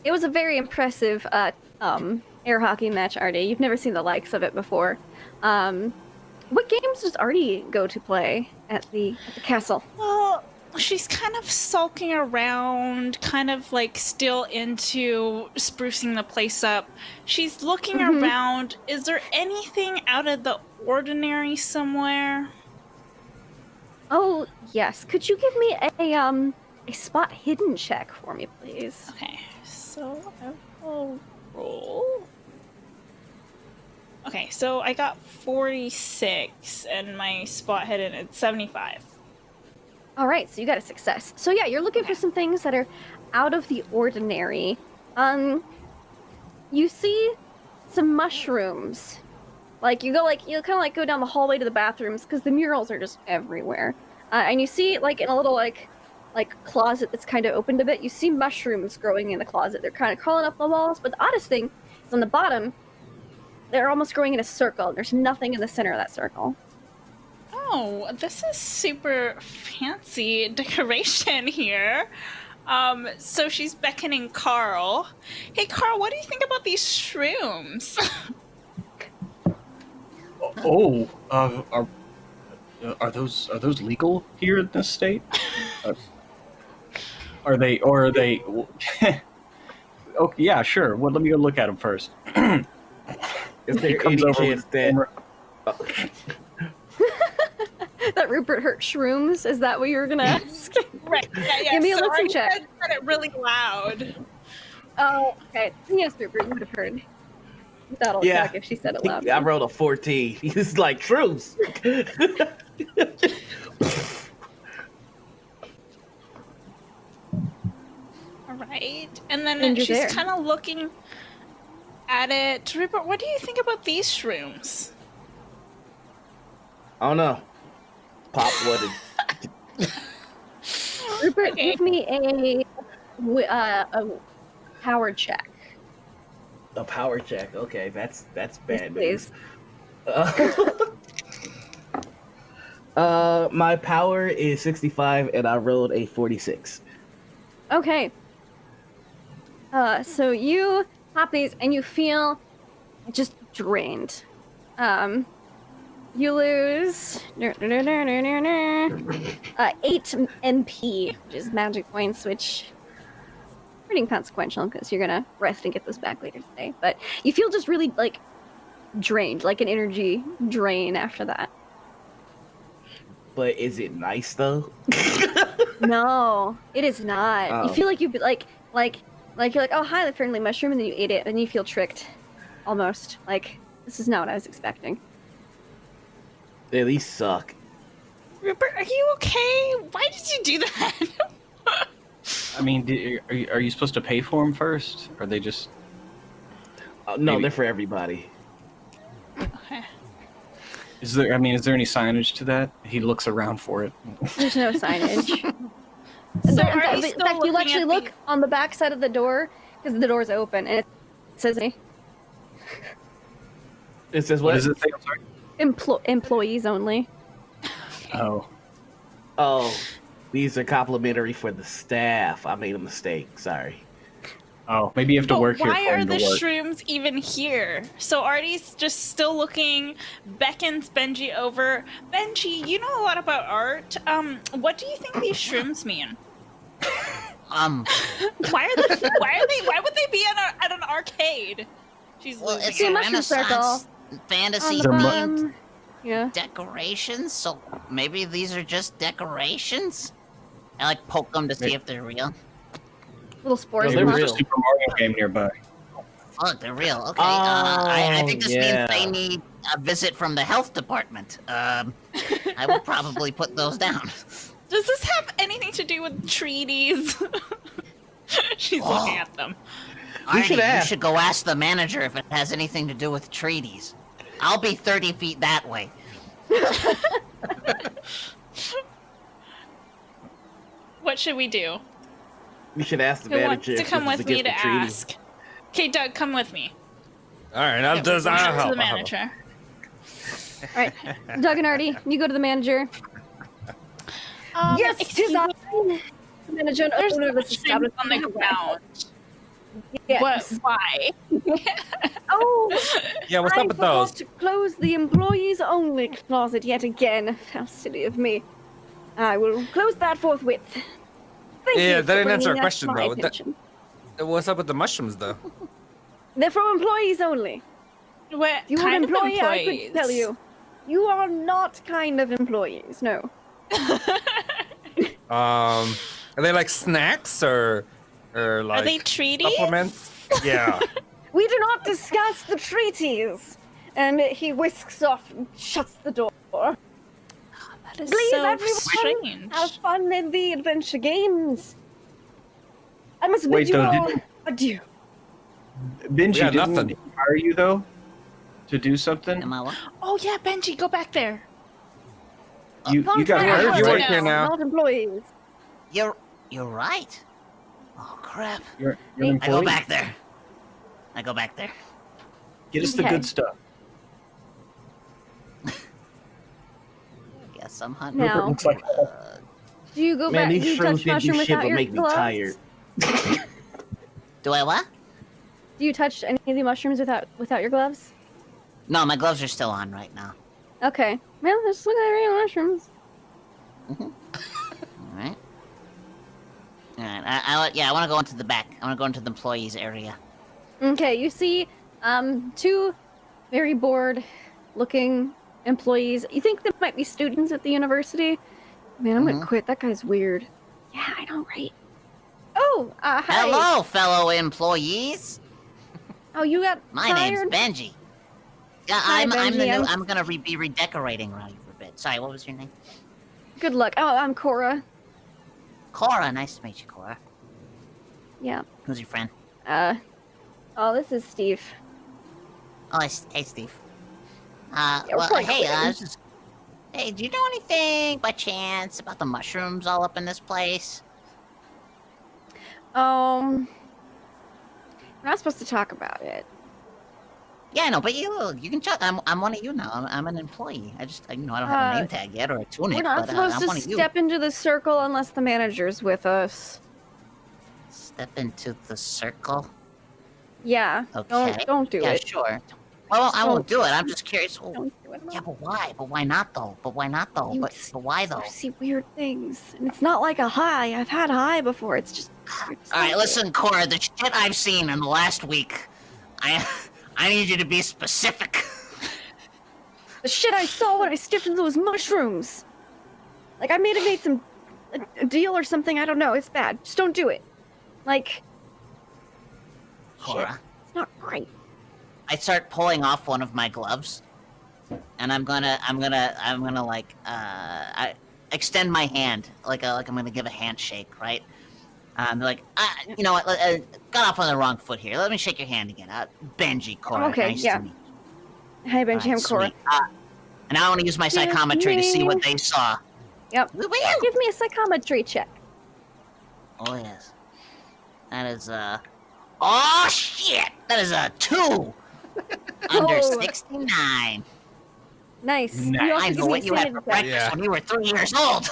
It was a very impressive air hockey match, Artie. You've never seen the likes of it before. What games does Artie go to play at the castle? Well, she's kind of sulking around, kind of like still into sprucing the place up. She's looking Mhm. around. Is there anything out of the ordinary somewhere? Oh yes. Could you give me a spot hidden check for me, please? Okay, so I will roll. Okay, so I got 46 and my spot hidden at 75. All right, so you got a success. So yeah, you're looking for some things that are out of the ordinary. You see some mushrooms. Like you kind of go down the hallway to the bathrooms because the murals are just everywhere. And you see like in a little like closet that's kind of opened a bit. You see mushrooms growing in the closet. They're kind of crawling up the walls. But the oddest thing is on the bottom. They're almost growing in a circle. There's nothing in the center of that circle. Oh, this is super fancy decoration here. So she's beckoning Carl. Hey, Carl, what do you think about these shrooms? Are those legal here in this state? Are they? Oh yeah, sure. Well, let me go look at them first. Is He there comes any over chance with the camera. That Rupert hurt shrooms? Is that what you were gonna ask? Right. Yeah. Give me a so listen I check. said it really loud. Oh, okay. Yes, Rupert, you would have heard. That'll Yeah. check if she said it loud. I rolled a 14. He's like, shrooms. All right. And then And you're she's there. kind of looking at it. Rupert, what do you think about these shrooms? I don't know. Pop what is. Rupert, Okay. give me a power check. A power check. Okay, that's Yes, bad news. please. My power is 65, and I rolled a 46. Okay. So you pop these and you feel just drained. You lose 8 MP, which is magic points, which is pretty inconsequential because you're gonna rest and get those back later today. But you feel just really like drained, like an energy drain after that. But is it nice though? No, it is not. You Oh. feel like you've been like you're like, oh hi, the friendly mushroom, and then you ate it, and you feel tricked, almost. Like this is not what I was expecting. They at least suck. Rupert, are you okay? Why did you do that? I mean, are you supposed to pay for them first? Or are they just? No, Maybe. they're for everybody. Okay. Is there any signage to that? He looks around for it. There's no signage. So There- are you in still fact, you looking actually at look on the back side of the door because the door's open and it says It says What what? does it say? I'm sorry. employees only. Oh, Oh, these are complimentary for the staff. I made a mistake. Sorry. maybe you have to But work here why for are him the to work. shrooms even here? So Artie's just still looking, beckons Benji over. Benji, you know a lot about art. What do you think these shrooms mean? Why would they be at an arcade? She's Well, losing it's See a a it. mushroom circle Renaissance on fantasy the They're mu- bottom. Yeah. decorations, so maybe these are just decorations? I like poke them to see Maybe. if they're real. Little spores. No, Maybe they're there's a real. Super Mario game nearby. Oh, they're real. Okay. I think this yeah. means they need a visit from the health department. I would probably put those down. Does this have anything to do with treaties? She's Oh. looking at them. We Artie, should you ask. should go ask the manager if it has anything to do with treaties. I'll be 30 feet that way. What should we do? We should ask the Who wants manager to if come this is with me to against the treaty. ask? Okay, Doug, come with me. All right, I'll We'll go help. to the I'll help. manager. All right, Doug and Artie, you go to the manager. Yes, excuse tis me. I. The manager and There's owner of this mushrooms on the establishment. ground. Yes. What? Why? Oh, Yeah, what's I up with forgot those? to close the employees only closet yet again. How silly of me. I will close that forthwith. Thank Yeah, you that for didn't answer bringing our question, that to my though. attention. What's up with the mushrooms, though? They're for employees only. What If you were kind an of employee, I employees? could tell you. You are not kind of employees, no. Are they like snacks or like Are they treaties? supplements? Yeah. We do not discuss the treaties. And he whisks off and shuts the door. That is Please, so everyone, strange. have fun in the adventure games. I must Wait, bid you though, all didn't- adieu. Benji, got didn't nothing. he hire you though to do something? Am I what? Oh yeah, Benji, go back there. You got Contract hired. you work workers, here now. Not employees. You're right. Oh crap. You're an I I go employee. back there. I go back there. Get us the Okay. good stuff. I guess I'm hunting. Now- Rupert looks like Do you go Man, back? these Do you shrooms touch didn't do mushroom shit without but your make me gloves? tired. Do I what? Do you touch any of the mushrooms without your gloves? No, my gloves are still on right now. Okay. Well, just look at the real mushrooms. All right. All right. I want to go into the back. I want to go into the employees area. Okay, you see two very bored looking employees. You think they might be students at the university? Man, I'm gonna Mhm. quit. That guy's weird. Yeah, I know, right? Oh, hi. Hello, fellow employees. Oh, you got My fired? name's Benji. Yeah, Hi, I'm the Benji, new. I'm- I'm gonna be redecorating around you for a bit. Sorry, what was your name? Good luck. Oh, I'm Cora. Cora. Nice to meet you, Cora. Yeah. Who's your friend? Oh, this is Steve. Oh, hey, Steve. we're Well, quite hey, close. hey, do you know anything by chance about the mushrooms all up in this place? We're not supposed to talk about it. Yeah, I know, but you can check. I'm one of you now. I'm an employee. I don't have a name tag yet or a tunic, We're not but supposed I'm to one of you. step into the circle unless the manager's with us. Step into the circle. Yeah. Okay. Don't do Yeah, it. sure. Well, I won't Don't- do it. I'm just curious. Well, Don't do it. yeah, but why? But why not though? But why not though? You But why though? You see weird things, and it's not like a high. I've had high before. It's just. All right, listen, Cora. The shit I've seen in the last week, I need you to be specific. The shit I saw when I stepped into those mushrooms. Like I made some a deal or something. I don't know. It's bad. Just don't do it. Like. Cora. Shit. It's not great. I start pulling off one of my gloves, and I'm gonna like I extend my hand like I'm gonna give a handshake, right? Like you know what? Got off on the wrong foot here. Let me shake your hand again. Benji, Cora. Okay, nice yeah. to meet you. Hey, Benji, I'm Alright, Cora. sweet. And I want to use my psychometry to see what they saw. Yep. Woo-woo! Give me a psychometry check. Oh yes. That is oh shit! That is a 2. Under Oh. 69. Nice. Nice. You also I give know me what a you had sanity for check. breakfast Yeah. when you were 3 years old.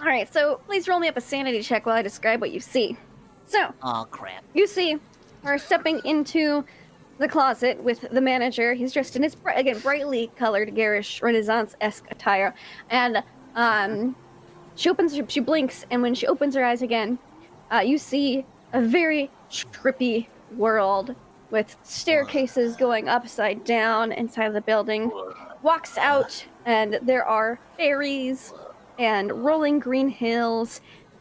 All right, so please roll me up a sanity check while I describe what you see. So, Oh crap. you see her stepping into the closet with the manager. He's dressed in his, brightly colored, garish, Renaissance-esque attire. And, she blinks, and when she opens her eyes again, you see a very trippy world with staircases going upside down inside of the building. Walks out, and there are fairies and rolling green hills.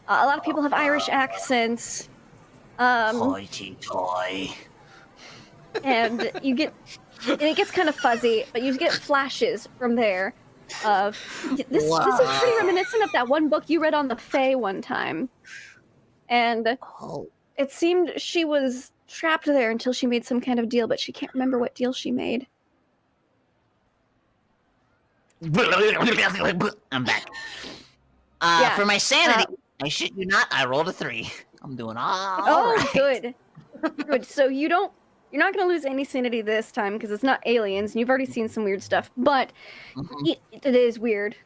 A lot of people have Irish accents. Hoity-toy. And you get, and it gets kind of fuzzy, but you get flashes from there of this is pretty reminiscent of that one book you read on the Fae one time. And Oh. it seemed she was trapped there until she made some kind of deal, but she can't remember what deal she made. I'm back. Yeah, For my sanity, I shit you not, I rolled a 3. I'm doing all Oh, right. good. Good. So you're not going to lose any sanity this time because it's not aliens and you've already seen some weird stuff, but Mhm. it is weird.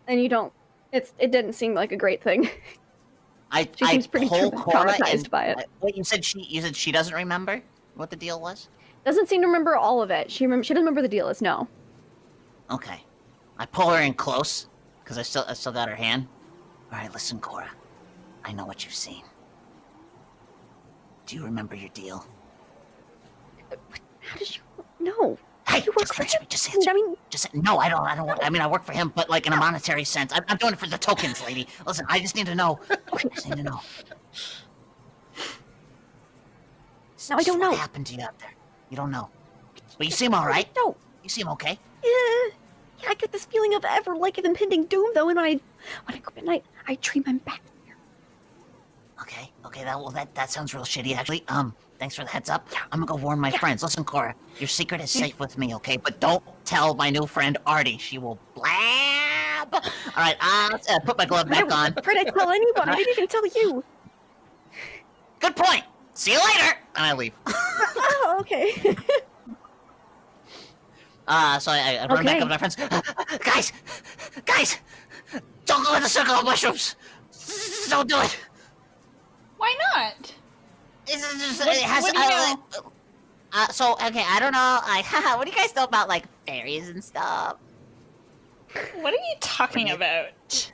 And it didn't seem like a great thing. She I seems pretty pull Cora traumatized and, by it. Wait, you said she doesn't remember what the deal was? Doesn't seem to remember all of it. She doesn't remember the deal is, no. Okay. I pull her in close because I still got her hand. All right, listen, Cora. I know what you've seen. Do you remember your deal? How did you know? Hey, You work just for answer him? me. Just answer. I mean, No, I don't work. I mean, I work for him, but like in a monetary sense. I'm doing it for the tokens, lady. Listen, I just need to know. I just need to know. No, I don't know. What happened to you out there? You don't know. But you seem all right. No. You seem okay. Yeah, I get this feeling of like an impending doom, though, and when I go at night, I dream I'm back there. Okay. That sounds real shitty, actually. Thanks for the heads up. I'm gonna go warn my friends. Listen, Cora, your secret is safe with me, okay? But don't tell my new friend Artie. She will blab. All right, I'll put my glove back on. Why did I tell anyone? I didn't even tell you. Good point. See you later. And I leave. Oh, okay. So I run back Okay. up to my friends. Guys, don't go in the circle of mushrooms. Don't do it. Why not? It What- has. what do you know? So okay, I don't know. Like, what do you guys know about like fairies and stuff? What are you talking about?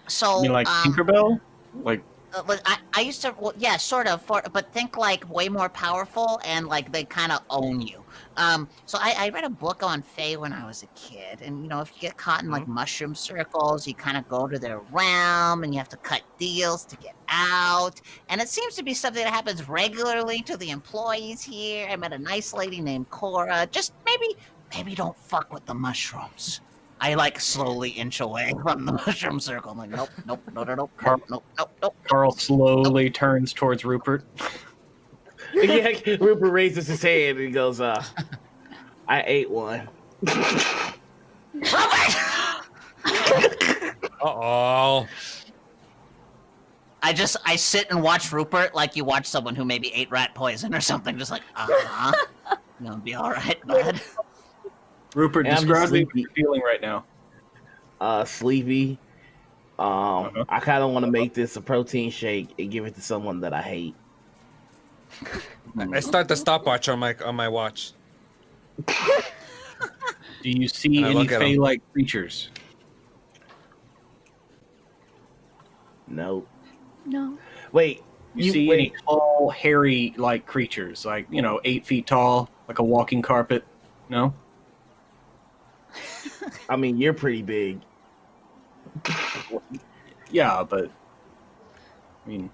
So You mean like Tinkerbell? Like I used to, well, yeah, sort of, but think like way more powerful and like they kind of own you. So I read a book on Fae when I was a kid, and if you get caught in like mushroom circles, you kind of go to their realm and you have to cut deals to get out. And it seems to be something that happens regularly to the employees here. I met a nice lady named Cora. Just maybe don't fuck with the mushrooms. I like slowly inch away from the mushroom circle. I'm like, nope, nope. Carl slowly turns towards Rupert. Yeah, Rupert raises his hand and he goes, I ate one. Rupert! Uh-oh. I sit and watch Rupert like you watch someone who maybe ate rat poison or something, just like, you'll be all right, bud. Rupert, And I'm describe me what sleepy. you're feeling right now. Sleepy. I kind of want to make this a protein shake and give it to someone that I hate. I start the stopwatch on my watch. Do you see And I any look at him. Fae-like creatures? No. No. Wait. You see any tall, hairy-like creatures, like 8 feet tall, like a walking carpet? No. I mean, you're pretty big. Yeah, but you're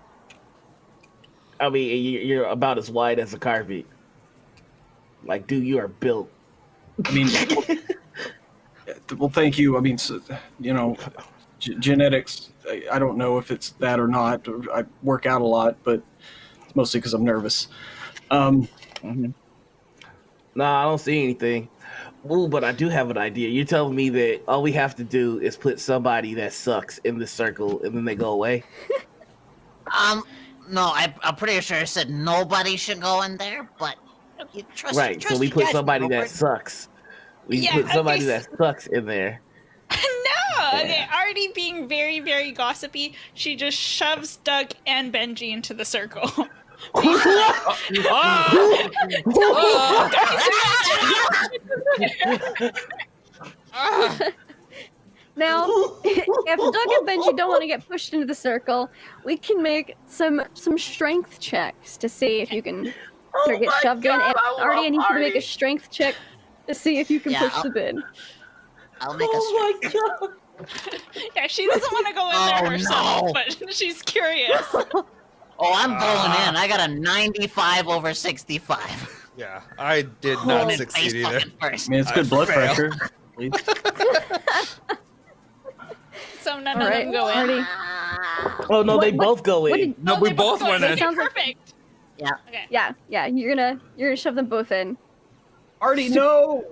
about as wide as a carpet. Like, dude, you are built. Well, thank you. Genetics. I don't know if it's that or not. I work out a lot, but it's mostly because I'm nervous. Mm-hmm. Nah, I don't see anything. Ooh, but I do have an idea. You're telling me that all we have to do is put somebody that sucks in the circle and then they go away? No, I'm pretty sure I said nobody should go in there, but you trust. Right, so we your put judgment, somebody that Rupert. sucks. We Yeah, put somebody okay, that sucks in there. No, okay, already being very, very gossipy, she just shoves Doug and Benji into the circle. Now, if Doug and Benji don't want to get pushed into the circle, we can make some strength checks to see if you can sort of get shoved in. And Artie, I need you to make a strength check to see if you can push the bin. I'll make a strength. God. Yeah, she doesn't want to go in there herself, but she's curious. Oh, I'm going in. I got a 95 over 65. Yeah, I did not I'm in succeed face either. fucking first. It's good blood failed. pressure. Please. So none All of right, them go in. Artie. Oh, no, they What- both go what in. did- No, we they both go in. went That in. sounds like- perfect. Yeah. Okay. Yeah, you're gonna shove them both in. Artie, no!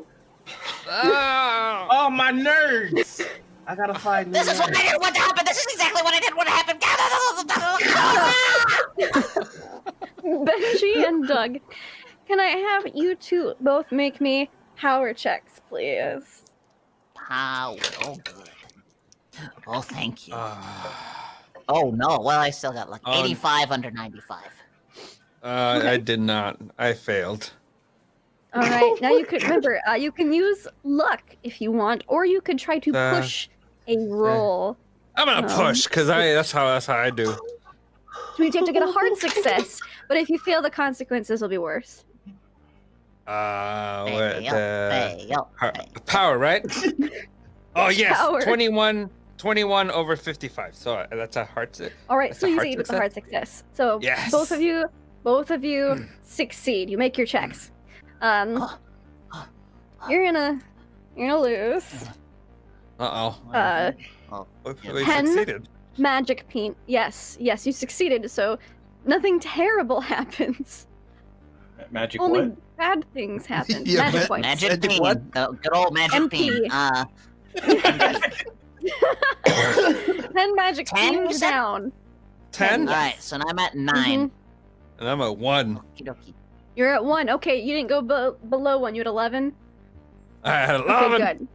Oh. Oh, my nerds! I gotta find This is what I didn't want to happen. This is exactly what I didn't want to happen. Benji and Doug, can I have you two both make me power checks, please? Power. Oh, good. Oh, thank you. Oh, no. Well, I still got like 85 under 95. I did not. I failed. All right, now you could remember. You can use luck if you want, or you could try to push a roll. I'm gonna push because that's how I do. Which means you have to get a hard success, but if you fail, the consequences will be worse. Power, right? Oh yes, Power. 21 over 55. So that's a hard. All right, That's so a you hard say with the success? hard success. So Yes. both of you succeed. You make your checks. You're gonna lose. We 10 succeeded. magic paint. Yes, you succeeded. So nothing terrible happens. Magic Only what? bad things happen. Yeah, magic points. Magic Magic bean. what? The good old magic MP. bean. 10 magic 10, you beams said? down. 10, All right, so now I'm at 9. Mhm. and I'm at 1. Okie dokie. You're at 1. Okay, you didn't go below 1. You had 11. I had Okay, 11. good.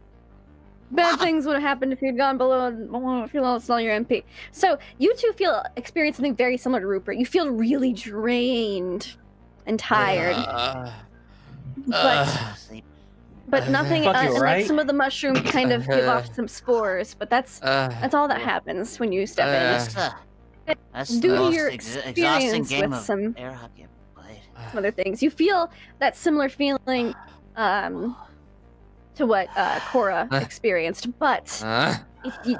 Bad things would have happened if you'd gone below. If you lost all your MP. So you two experience something very similar to Rupert. You feel really drained and tired, Sleep. but nothing. Fuck you, and, like right? some of the mushrooms kind of give off some spores, but that's all that happens when you step in. Just, That's Due the to most your exhausting experience game with of some air hockey I've played. other things, you feel that similar feeling to what Cora experienced, but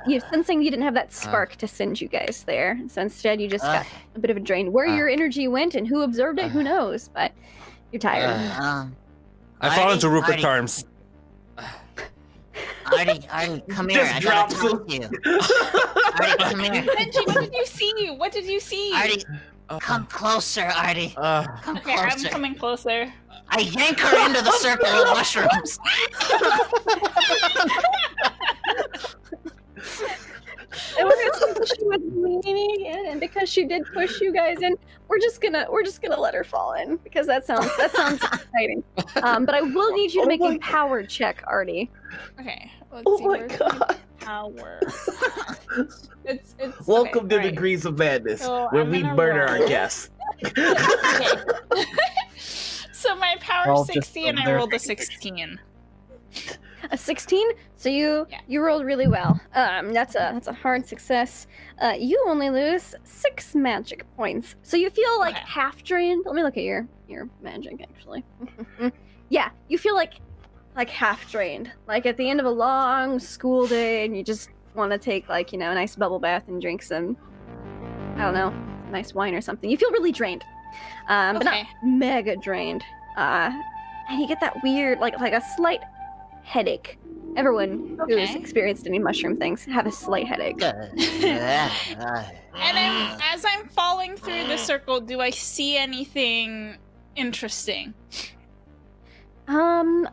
you're sensing you didn't have that spark to send you guys there. So instead, you just got a bit of a drain. Where your energy went and who absorbed it, who knows? But you're tired. I fall into Rupert's arms. Artie, come here. I gotta Just talk to you. Artie, come here. Benji, what did you see? What did you see? Artie, come closer, Artie. Come Okay, I'm closer. coming closer. I yank her into the circle of mushrooms. And we're gonna she was leaning in, and because she did push you guys in, we're just gonna let her fall in because that sounds exciting. But I will need you to make a power check, Artie. Okay. Let's Oh see, my where's god. power. It's Welcome okay, to Degrees of Madness, So where I'm we gonna murder roll. our guests. Okay. So my power All is just 60 and I there. rolled a 16. A 16. So you rolled really well. That's a hard success. You only lose 6 magic points, so you feel like Okay. half drained. Let me look at your magic actually. Yeah, you feel like half drained, like at the end of a long school day, and you just want to take a nice bubble bath and drink some, I don't know, nice wine or something. You feel really drained, but not Okay. mega drained. And you get that weird, like a slight headache. Everyone who's Okay. experienced any mushroom things have a slight headache. And as I'm falling through the circle, do I see anything interesting?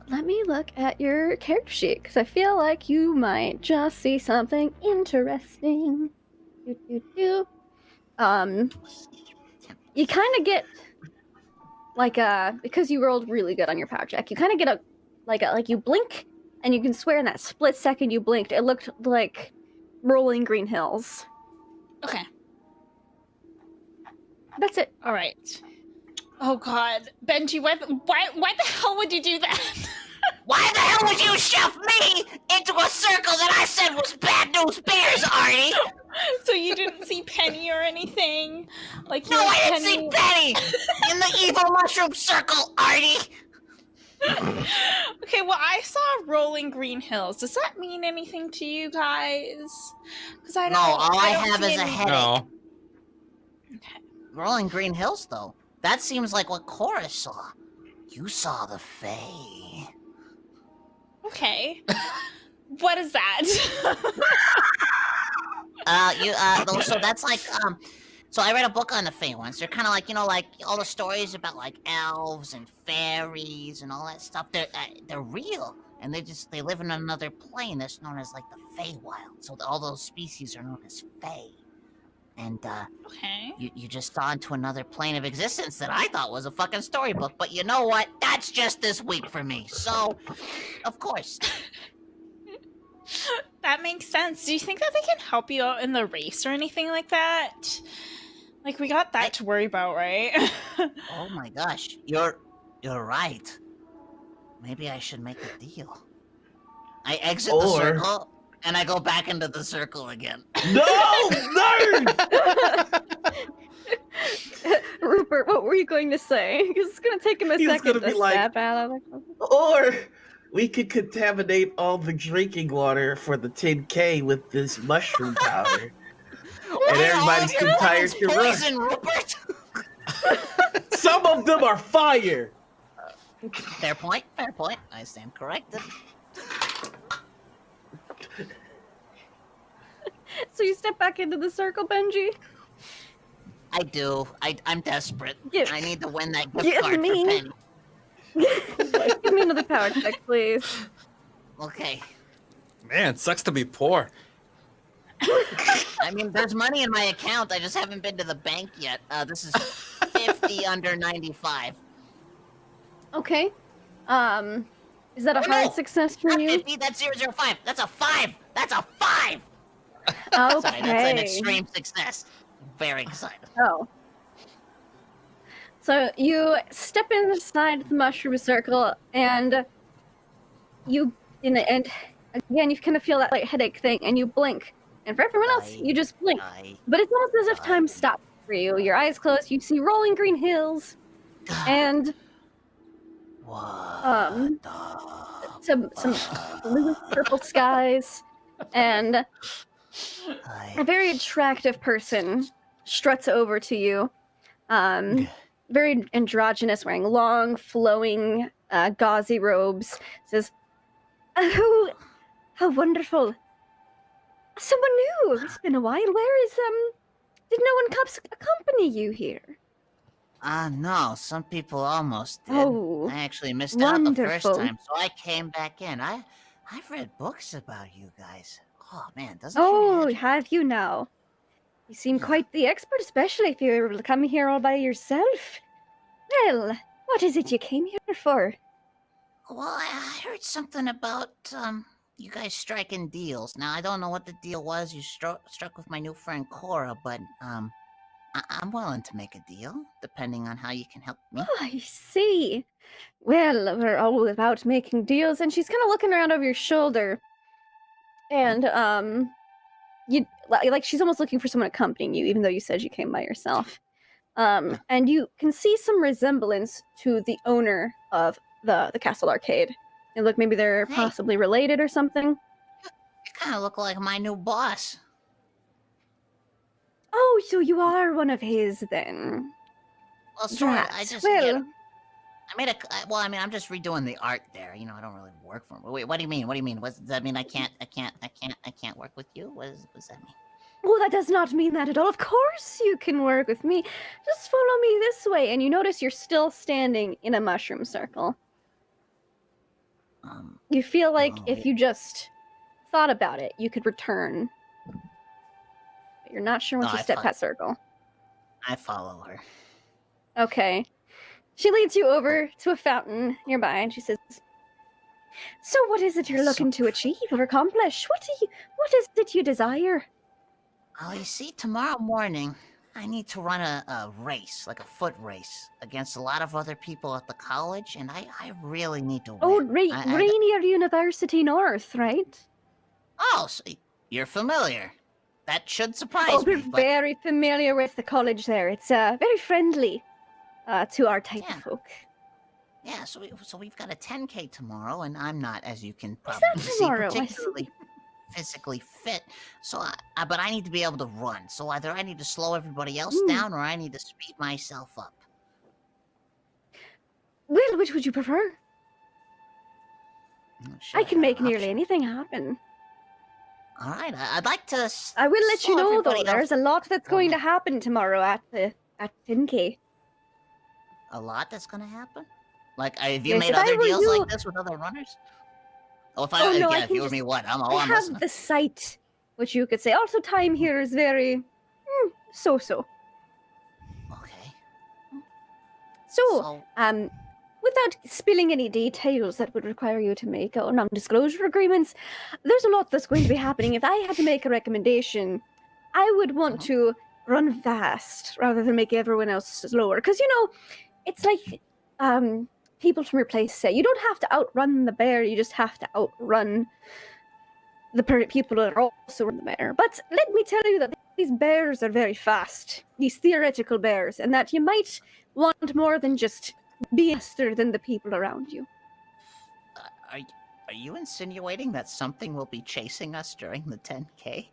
Let me look at your character sheet because I feel like you might just see something interesting. You kind of get because you rolled really good on your power check. You kind of get like you blink, and you can swear in that split second you blinked, it looked like rolling green hills. Okay. That's it. All right. Oh God, Benji, why the hell would you do that? Why the hell would you shove me into a circle that I said was bad news bears, Artie? So you didn't see Penny or anything? Like No, you I didn't see Penny in the evil mushroom circle, Artie. Okay, well, I saw rolling green hills. Does that mean anything to you guys? Because I don't. No, all I don't have see is a any- headache. No. Okay. Rolling Green Hills, though. That seems like what Cora saw. You saw the Fae. Okay. What is that? So that's like, so I read a book on the Fae once. They're kind of like, like all the stories about like elves and fairies and all that stuff. They're real, and they live in another plane that's known as like the Feywild. So all those species are known as Fae. And Okay. you just saw into another plane of existence that I thought was a fucking storybook. But you know what? That's just this week for me. So, of course. That makes sense. Do you think that they can help you out in the race or anything like that? Like we got that to worry about, right? Oh my gosh, you're right. Maybe I should make a deal. I exit the Or- circle and I go back into the circle again. No! Nerd! Rupert, what were you going to say? Because it's going to take him a He was second gonna to be like- snap out of it. Or we could contaminate all the drinking water for the 10K with this mushroom powder. And everybody's too tired to run. Poison, Rupert. Some of them are fire! Fair point. I stand corrected. So you step back into the circle, Benji? I do. I'm desperate. Give- I need to win that gift give card me- for Penny. Give me another power check, please. Okay. Man, sucks to be poor. I mean, there's money in my account. I just haven't been to the bank yet. This is 50 under 95. Okay. Is that a Oh, hard no, success for Not you? 50, that's 005. That's a 5. That's a 5. Sorry, that's an Okay. extreme success. I'm very excited. Oh. So you step inside the mushroom circle, and and again you kind of feel that like headache thing, and you blink, And for everyone else, you just blink. Die. But it's almost as if time stopped for you. Your eyes closed, you see rolling green hills, and What some blue purple skies, and a very attractive person struts over to you. Very androgynous, wearing long, flowing, gauzy robes. Says, "Oh, how wonderful! Someone new. It's been a while. Where is Did no one accompany you here?" No, some people almost did. Oh, I actually missed out the first wonderful. time, so I came back in. I've read books about you guys. Oh man, doesn't she Oh, imagine? have you now? You seem quite the expert, especially if you're able to come here all by yourself. Well, what is it you came here for? Well, I heard something about you guys striking deals. Now I don't know what the deal was you struck with my new friend Cora, but I'm willing to make a deal, depending on how you can help me. Oh, I see. Well, we're all about making deals, and she's kind of looking around over your shoulder, and you like she's almost looking for someone accompanying you, even though you said you came by yourself. And you can see some resemblance to the owner of the Castle Arcade. And look, maybe they're Hey. possibly related or something. You kind of look like my new boss. Oh, so you are one of his then? Well, sort of. I Drat. just Well, I made a. Well, I mean, I'm just redoing the art there. You know, I don't really work for him. Wait, what do you mean? What do you mean? Does that mean I can't work with you? What does that mean? well, that does not mean that at all. Of course you can work with me. Just follow me this way, and you notice you're still standing in a mushroom circle. You feel like if you just thought about it, you could return. But you're not sure once No, you I step thought- past circle. I follow her. Okay. She leads you over to a fountain nearby, and she says, "So what is it you're looking to achieve or accomplish? What is it you desire?" Oh, you see, tomorrow morning, I need to run a race, like a foot race, against a lot of other people at the college, and I really need to win. Oh, I- Rainier University North, right? Oh, so you're familiar. That should surprise Oh, we're me, but very familiar with the college there. It's very friendly to our type Yeah. of folk. yeah, so we've got a 10K tomorrow, and I'm not, as you can Is probably that see, tomorrow? I see. particularly physically fit. So, but I need to be able to run. So either I need to slow everybody else down, or I need to speed myself up. Well, which would you prefer? Sure, I can make an nearly option. anything happen. All right, I'd like to. I will let you slow know, though. everybody else There's a lot that's down. going to happen tomorrow at 10K. A lot that's gonna happen. Like, have you Yes, made if I other were deals you- like this with other runners? Oh, if Oh, no, I if can you were just- me, what? I'm I have listening. the sight, which you could say. Also, time here is very so-so. Okay. So, without spilling any details that would require you to make non-disclosure agreements, there's a lot that's going to be happening. If I had to make a recommendation, I would want to run fast rather than make everyone else slower. Because, it's like people from your place say, you don't have to outrun the bear, you just have to outrun the people that are also in the bear. But let me tell you that these bears are very fast, these theoretical bears, and that you might want more than just be faster than the people around you. Are you insinuating that something will be chasing us during the 10K?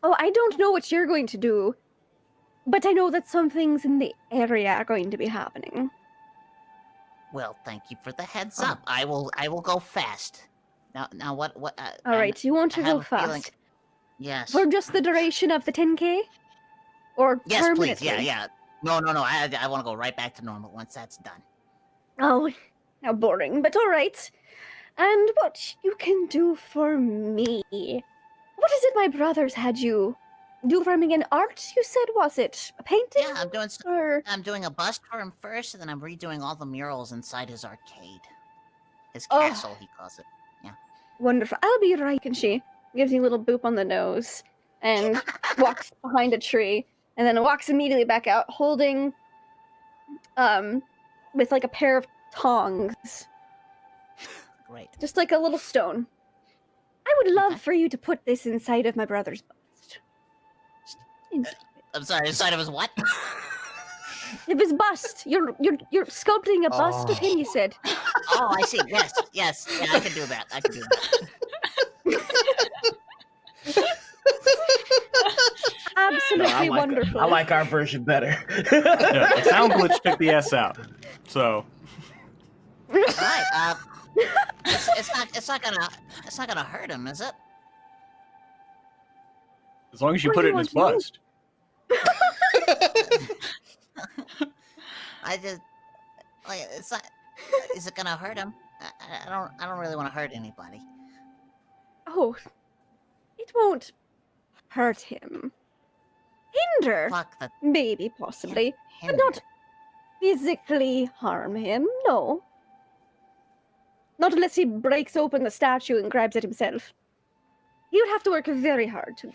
Oh, I don't know what you're going to do, but I know that some things in the area are going to be happening. Well, thank you for the heads up. I will go fast. Now what? All right, you want to I have go a feeling- fast. Yes. For just the duration of the 10K? Or Yes, permanently? please. Yeah. No. I want to go right back to normal once that's done. Oh, how boring, but all right. And what you can do for me? What is it my brothers had you do for me in art, you said? Was it a painting? Yeah, Or... I'm doing a bust for him first, and then I'm redoing all the murals inside his arcade. His Oh. castle, he calls it. Wonderful. I'll be right. And she gives you a little boop on the nose and walks behind a tree and then walks immediately back out holding with like a pair of tongs, Great. just like a little stone. I would love for you to put this inside of my brother's bust. Inside. I'm sorry, inside of his what? Of his bust. You're sculpting a bust of him, you said. Oh, I see. Yes. Yeah, I can do that. Absolutely wonderful. I like our version better. Yeah, the sound glitch took the S out. So All right. It's not gonna hurt him, is it? as long as you What put do it you in his want to bust. I just like it's not. Is it gonna hurt him? I don't really want to hurt anybody. Oh, it won't hurt him. Hinder, Fuck the maybe, possibly, hinder. but not physically harm him. No, not unless he breaks open the statue and grabs it himself. He would have to work very hard to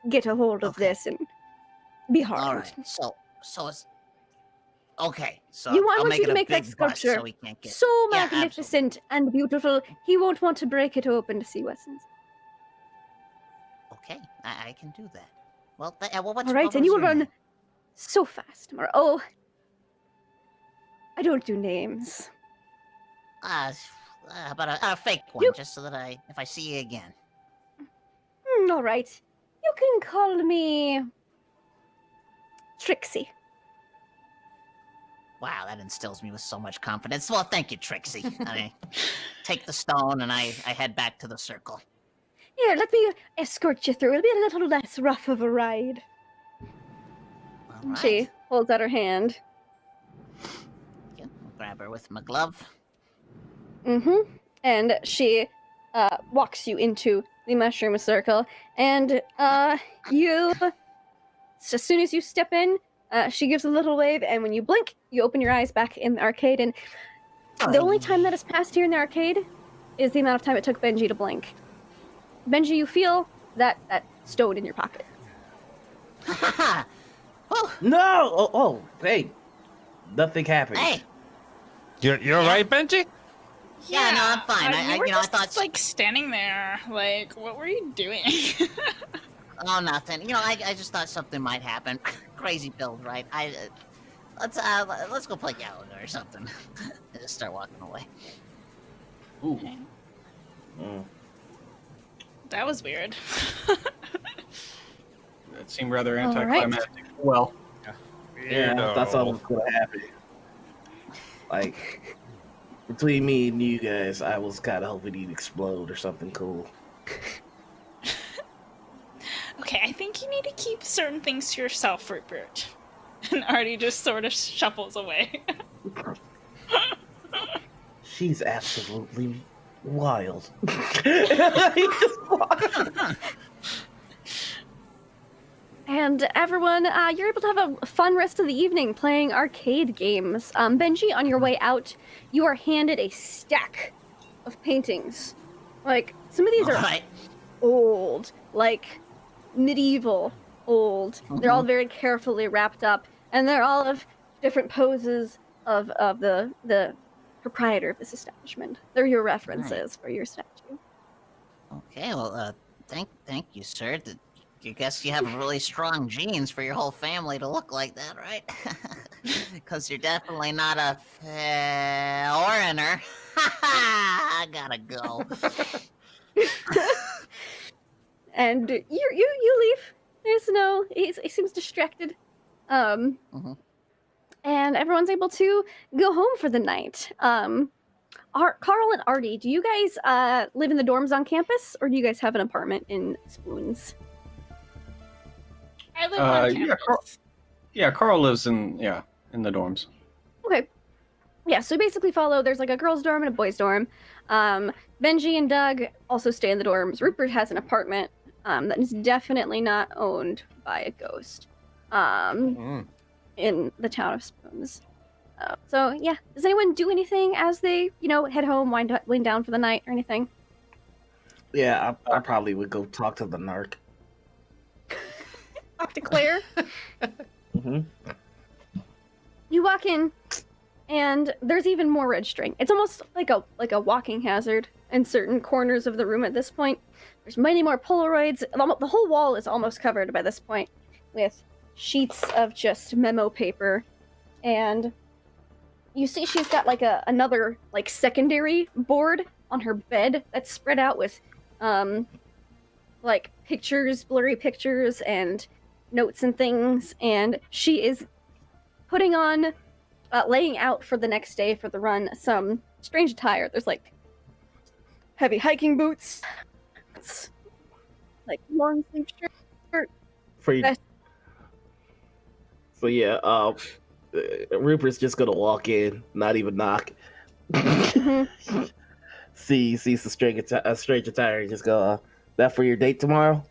get a hold of Okay. this and be harmed. All right. So it's okay. So You want I'll make you it to a make that big bust sculpture so he can't get. So Yeah, magnificent and beautiful, he won't want to break it open to see what's inside. Okay, I can do that. Well, what's All right, what and was you will your run name? so fast tomorrow. Oh, I don't do names. How about a fake one, You- just so that if I see you again. All right, you can call me Trixie. Wow, that instills me with so much confidence. Well, thank you, Trixie. I take the stone and I head back to the circle. Here, let me escort you through. It'll be a little less rough of a ride. All And right. she holds out her hand. Yeah, I'll grab her with my glove. Mm-hmm. And she walks you into the mushroom circle. And you, as soon as you step in, she gives a little wave, and when you blink, you open your eyes back in the arcade. And the only time that has passed here in the arcade is the amount of time it took Benji to blink. Benji, you feel that stone in your pocket. Oh, No! Oh, hey. Nothing happened. hey. You're right, Benji? Yeah, no, I'm fine. You were I just, thought like standing there. Like, what were you doing? Oh, nothing. I just thought something might happen. Crazy build, right? Let's go play Galaga or something. I just start walking away. Ooh. Mm. That was weird. That seemed rather All right. anticlimactic. Well, Yeah, that's all that's gonna happen. Like, between me and you guys, I was kind of hoping he'd explode or something cool. Okay, I think you need to keep certain things to yourself, Rupert. And Artie just sort of shuffles away. She's absolutely wild. He just walked. And everyone, you're able to have a fun rest of the evening playing arcade games. Benji, on your way out, you are handed a stack of paintings. Like, some of these are Alright. old, like medieval old. They're all very carefully wrapped up, and they're all of different poses of the proprietor of this establishment. They're your references for your statue. Okay, well, thank you, sir. I guess you have really strong genes for your whole family to look like that, right? Because you're definitely not a foreigner. I gotta go. And you leave. There's no. He seems distracted. And everyone's able to go home for the night. Carl and Artie, do you guys live in the dorms on campus, or do you guys have an apartment in Spoons? I live on yeah, campus. Carl lives in the dorms. Okay. Yeah, so basically there's like a girls' dorm and a boys' dorm. Benji and Doug also stay in the dorms. Rupert has an apartment that is definitely not owned by a ghost in the town of Spoons. So yeah, does anyone do anything as they, head home, wind down for the night or anything? Yeah, I probably would go talk to the narc. Talk to Claire. Mm-hmm. You walk in, and there's even more registering. It's almost like a walking hazard in certain corners of the room at this point. There's many more Polaroids. The whole wall is almost covered by this point. with sheets of just memo paper, and you see she's got like another like secondary board on her bed that's spread out with like pictures, blurry pictures, and notes and things, and she is putting on, laying out for the next day for the run some strange attire. There's like heavy hiking boots, like long sleeve shirt. For you. So yeah, Rupert's just gonna walk in, not even knock. see some strange attire, and just go. That for your date tomorrow?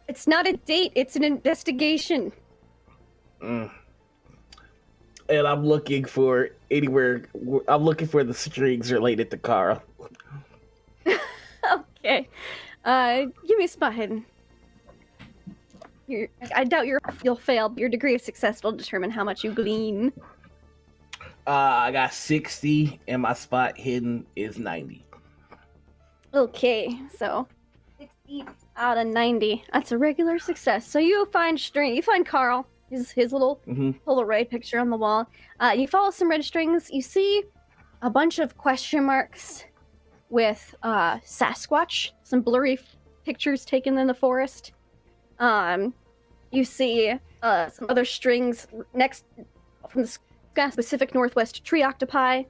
It's not a date. It's an investigation. And I'm looking for anywhere. I'm looking for the strings related to Carl. Okay. Give me a spot hidden. I doubt you'll fail, but your degree of success will determine how much you glean. I got 60, and my spot hidden is 90. Okay, so 60 out of 90. That's a regular success. So you find Carl, his little Polaroid picture on the wall. You follow some red strings. You see a bunch of question marks with Sasquatch, some blurry pictures taken in the forest. You see some other strings next from the Pacific Northwest tree octopi.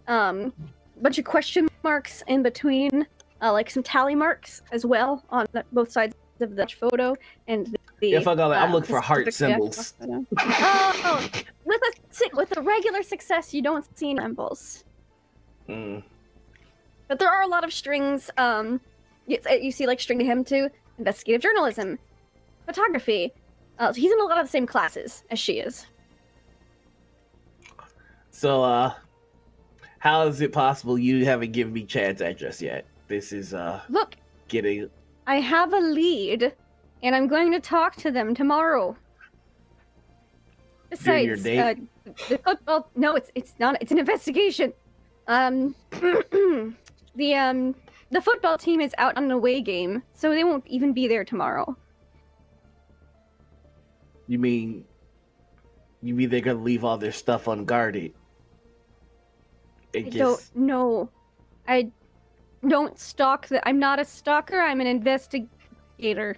Bunch of question marks in between, like some tally marks as well on both sides of the photo. And I'm looking for heart symbols. Oh, with a regular success, you don't see symbols. But there are a lot of strings. You see like string to him to investigative journalism, photography. So he's in a lot of the same classes as she is. So, how is it possible you haven't given me Chad's address yet? This is, Look, getting... I have a lead, and I'm going to talk to them tomorrow. Besides, your date? The football... No, it's not. It's an investigation. The football team is out on an away game, so they won't even be there tomorrow. You mean they're gonna leave all their stuff unguarded? Don't know. I don't stalk I'm not a stalker, I'm an investigator.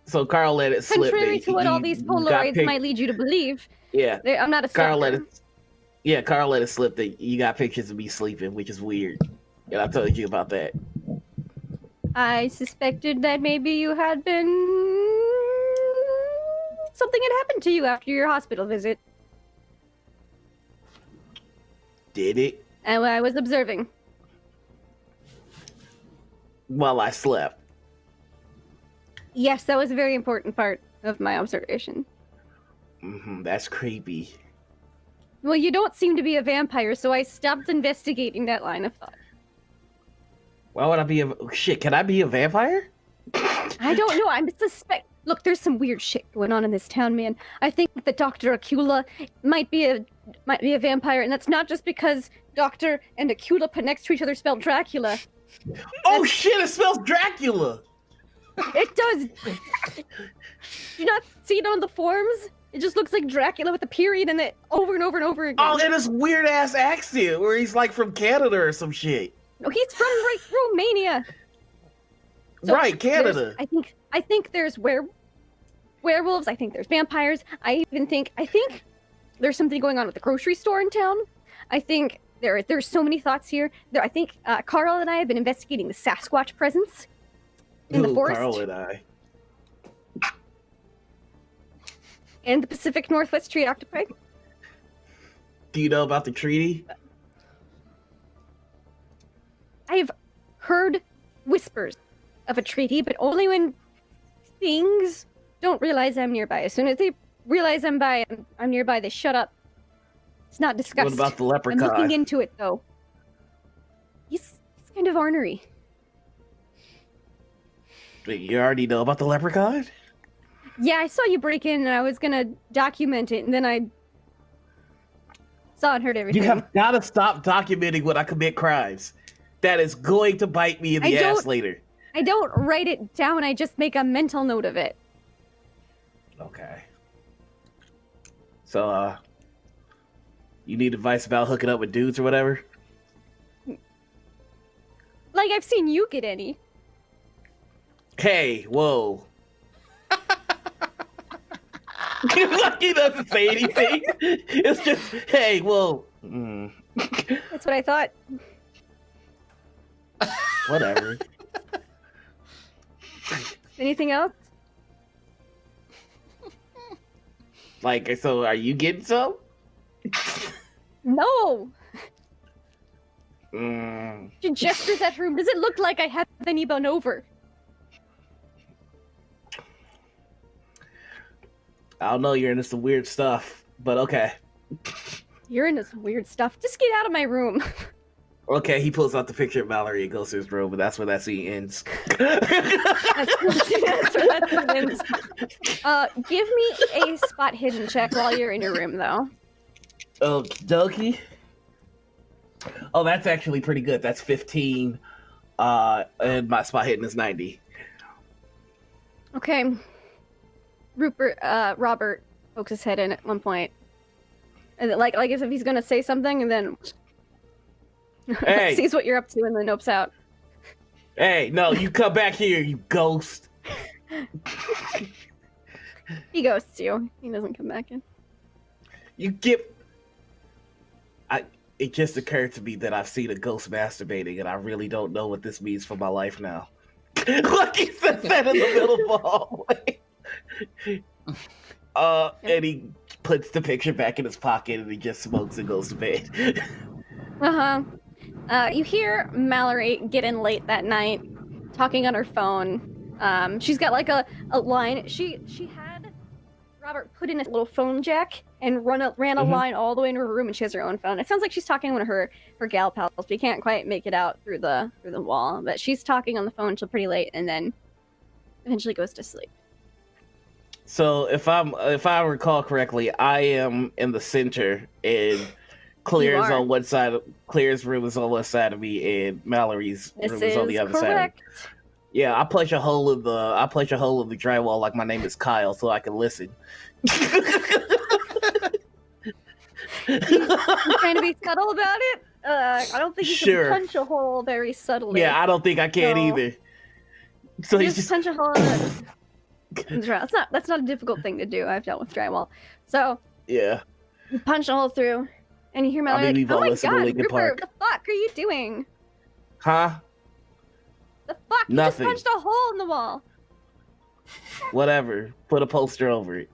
So Carl let it slip. Contrary to what all these Polaroids might lead you to believe. Yeah. I'm not a stalker. Carl let it slip that you got pictures of me sleeping, which is weird. And I told you about that. I suspected that maybe you had been... Something had happened to you after your hospital visit. Did it? And I was observing. While I slept. Yes, that was a very important part of my observation. That's creepy. Well, you don't seem to be a vampire, so I stopped investigating that line of thought. Why would I be shit, can I be a vampire? I don't know, I'm Look, there's some weird shit going on in this town, man. I think that Dr. Acula might be a vampire, and that's not just because Doctor and Acula put next to each other spelled Dracula. Oh shit, it spells Dracula! It does! Do you not see it on the forms? It just looks like Dracula with a period in it over and over and over again. Oh, and this weird ass accent where he's like from Canada or some shit. No, he's from Romania. So right, Canada. I think there's werewolves. I think there's vampires. I think there's something going on with the grocery store in town. I think there's so many thoughts here. I think Carl and I have been investigating the Sasquatch presence in the forest. Carl and I. And the Pacific Northwest tree octopi. Do you know about the treaty? I've heard whispers of a treaty, but only when things don't realize I'm nearby. As soon as they realize I'm nearby, they shut up. It's not discussed. What about the leprechaun? I'm looking into it, though. He's kind of ornery. Wait, you already know about the leprechaun? Yeah, I saw you break in, and I was gonna document it, and then I saw and heard everything. You have gotta stop documenting when I commit crimes. That is going to bite me in the ass later. I don't write it down, I just make a mental note of it. Okay. So, you need advice about hooking up with dudes or whatever? Like I've seen you get any. Hey, whoa. Like he doesn't say anything. It's just, hey, whoa. That's what I thought. Whatever. Anything else? Like, so are you getting some? No. Mm. She gestures at her room. Does it look like I have anyone over? I don't know, you're into some weird stuff, but okay. You're into some weird stuff. Just get out of my room. Okay, he pulls out the picture of Mallory and goes to his room, but that's where that scene ends. That's where that ends. Give me a spot hidden check while you're in your room, though. Okie dokie. Oh, that's actually pretty good. That's 15. And my spot hidden is 90. Okay. Robert pokes his head in at one point. And like as if he's gonna say something, and then Hey. sees what you're up to and then nopes out. Hey, no, you come back here, you ghost. He ghosts you. He doesn't come back in. You get... It just occurred to me that I've seen a ghost masturbating, and I really don't know what this means for my life now. Like he says that in the middle of the hallway. And he puts the picture back in his pocket, and he just smokes and goes to bed. You hear Mallory get in late that night, talking on her phone. She's got like a line. She had Robert put in a little phone jack and ran a line all the way into her room, and she has her own phone. It sounds like she's talking to one of her gal pals, but you can't quite make it out through the wall. But she's talking on the phone till pretty late, and then eventually goes to sleep. So if I recall correctly, I am in the center, and Claire's on one side. Claire's room is on one side of me, and Mallory's room is on the other side. Yeah, I punch a hole in the drywall like my name is Kyle, so I can listen. You trying to be subtle about it? I don't think you can punch a hole very subtly. Yeah, I don't think I can either. So you just punch a hole in it. That's not a difficult thing to do. I've dealt with drywall. So yeah, you punch a hole through, and you hear Mallory like, "Oh my God, Rupert, what the fuck are you doing? Huh? The fuck? Nothing. You just punched a hole in the wall." Whatever. Put a poster over it.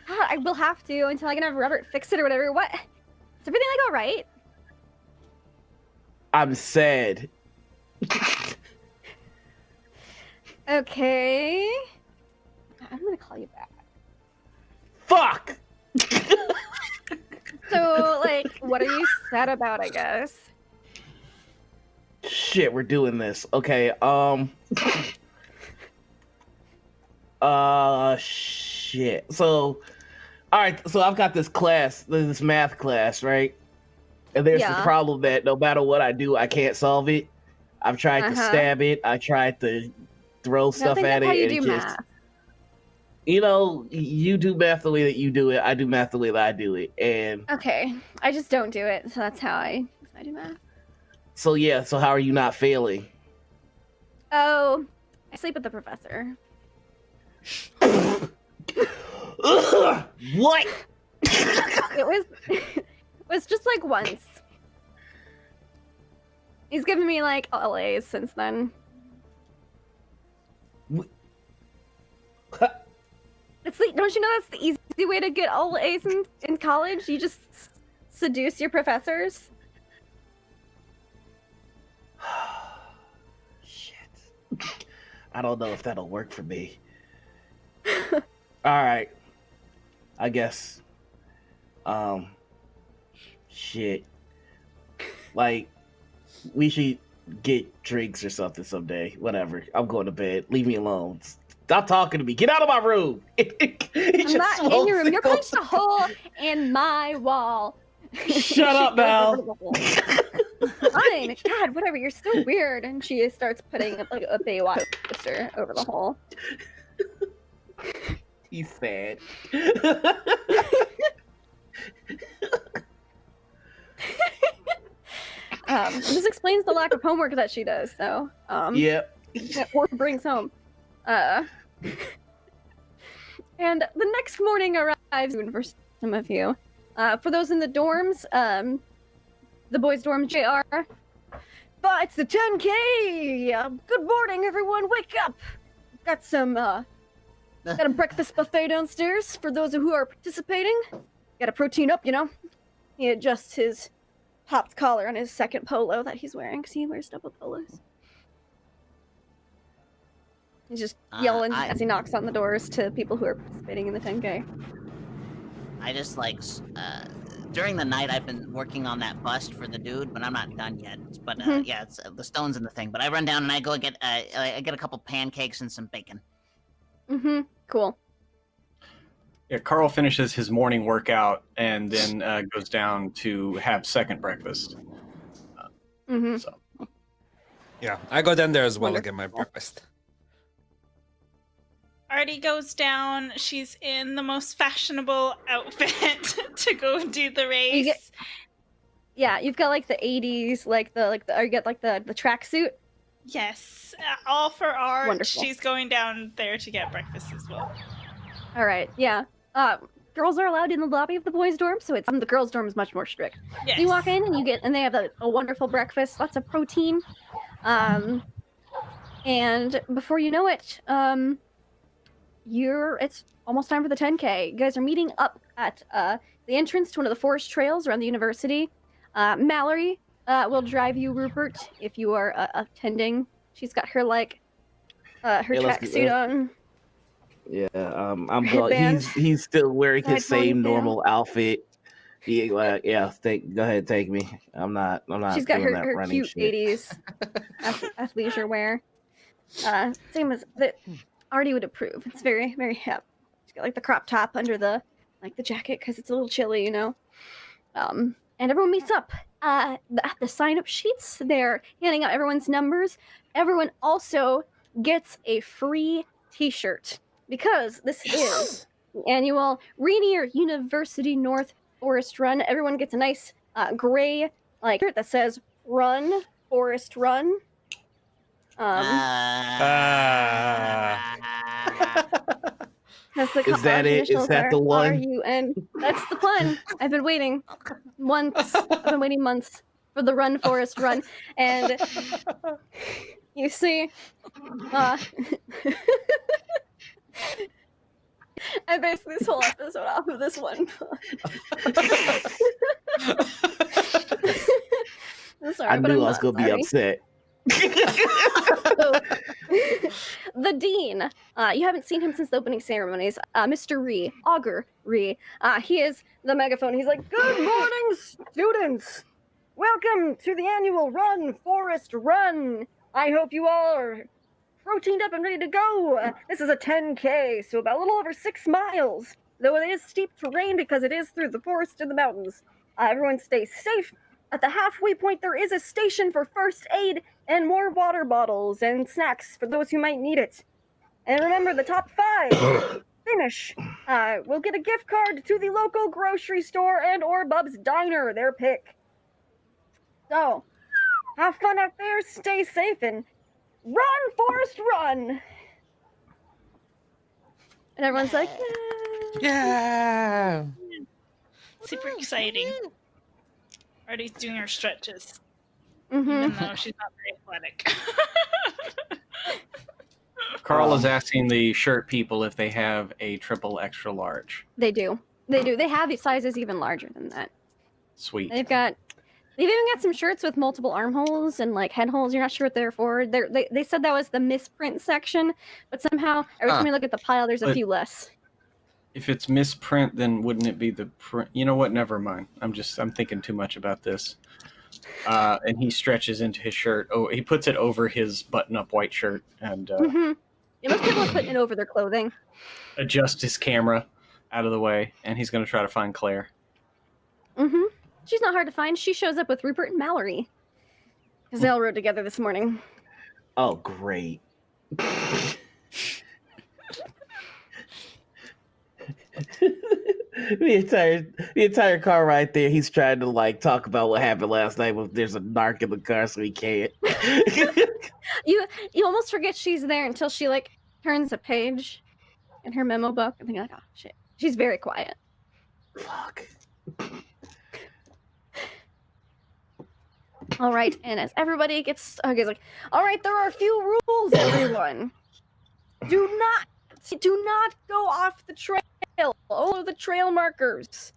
I will have to until I can have Robert fix it or whatever. What? Is everything like all right? I'm sad. Okay. I'm gonna call you back. Fuck! So, like, what are you sad about, I guess? Shit, we're doing this. Okay, shit. So, alright, so I've got this math class, right? And there's this problem that no matter what I do, I can't solve it. I've tried to stab it, I tried to throw stuff at it. How you do math. You know, you do math the way that you do it, I do math the way that I do it. And okay, I just don't do it, so that's how I do math. So yeah, so how are you not failing? Oh, I sleep with the professor. What? It was just like once. He's given me like all A's since then. Don't you know that's the easy way to get all A's in college? You just seduce your professors. Shit. I don't know if that'll work for me. Alright. I guess. Shit. Like, we should get drinks or something someday. Whatever. I'm going to bed. Leave me alone. Stop talking to me. Get out of my room. I'm not in your room. You're punched a hole in my wall. Shut up, Val. Fine. God, whatever. You're so weird. And she starts putting like a Baywatch poster over the hole. He's sad. This explains the lack of homework that she does, though. Yep. That work brings home. And the next morning arrives for some of you. For those in the dorms, the boys' dorms, JR. But it's the 10K! Good morning, everyone. Wake up! Got some, got a breakfast buffet downstairs for those who are participating. Got a protein up, you know? He adjusts his popped collar on his second polo that he's wearing, because he wears double polos. He's just yelling as he knocks on the doors to people who are participating in the 10K. I just like during the night I've been working on that bust for the dude, but I'm not done yet. But yeah, it's the stone's in the thing. But I run down and I go get I get a couple pancakes and some bacon. Cool. Yeah, Carl finishes his morning workout and then goes down to have second breakfast. So. Yeah, I go down there as well to Wonderful. get my breakfast. Artie goes down. She's in the most fashionable outfit to go do the race. Yeah, you've got like the 80s, or you get like the tracksuit. Yes, all for art. Wonderful. She's going down there to get breakfast as well. All right, yeah. Girls are allowed in the lobby of the boys' dorm, so it's the girls' dorm is much more strict. Yes. So you walk in and they have a wonderful breakfast, lots of protein, and before you know it, it's almost time for the 10K. You guys are meeting up at the entrance to one of the forest trails around the university. Mallory will drive you, Rupert, if you are attending. She's got her her tracksuit on. Yeah, I'm going. Headband. He's still wearing his Side same ponytail. normal outfit. Yeah, go ahead, take me. I'm not. She's got doing that her running cute shit. 80s athleisure wear. Same as that Artie would approve. It's very, very hip. She's got like the crop top under the jacket because it's a little chilly, you know. And everyone meets up at the sign-up sheets. They're handing out everyone's numbers. Everyone also gets a free T-shirt because this is the annual Rainier University North Forest Run. Everyone gets a nice gray shirt that says "Run Forest Run." Has the Is that it? Is initials that are the one? RUN. That's the pun. I've been waiting months. I've been waiting months for the Run Forest Run, and you see, I based this whole episode off of this one. I'm sorry, I but knew I'm I was not gonna be sorry. upset. So, the dean, you haven't seen him since the opening ceremonies. Mr. Ree, Augur Ree. He is the megaphone. He's like, "Good morning, students. Welcome to the annual Run Forest Run. I hope you all are proteined up and ready to go. This is a 10K, so about a little over 6 miles. Though it is steep terrain because it is through the forest and the mountains. Everyone stay safe. At the halfway point, there is a station for first aid and more water bottles and snacks for those who might need it. And remember, the top 5 finish will get a gift card to the local grocery store and or Bub's Diner, their pick. So, have fun out there, stay safe, and run, Forest, run! And everyone's like, Yeah. Super exciting. Artie's doing her stretches, mm-hmm. even though she's not very athletic. Carl is asking the shirt people if they have a triple extra large. They do. They do. They have sizes even larger than that. Sweet. They've even got some shirts with multiple armholes and like head holes. You're not sure what they're for. They said that was the misprint section, but somehow every time you look at the pile, there's a few less. If it's misprint, then wouldn't it be the print? You know what? Never mind. I'm thinking too much about this. And he stretches into his shirt. Oh, he puts it over his button-up white shirt and Mm-hmm. Yeah, most people are putting it over their clothing. adjust his camera out of the way, and he's going to try to find Claire. Mm-hmm. She's not hard to find. She shows up with Rupert and Mallory because they all rode together this morning. Oh, great. the entire car right there. He's trying to like talk about what happened last night. But there's a narc in the car, so he can't. You almost forget she's there until she like turns a page in her memo book, and then you're like, oh shit. She's very quiet. Fuck. All right, and as everybody gets, okay, it's like, all right, there are a few rules, everyone. Do not go off the trail. Follow the trail markers.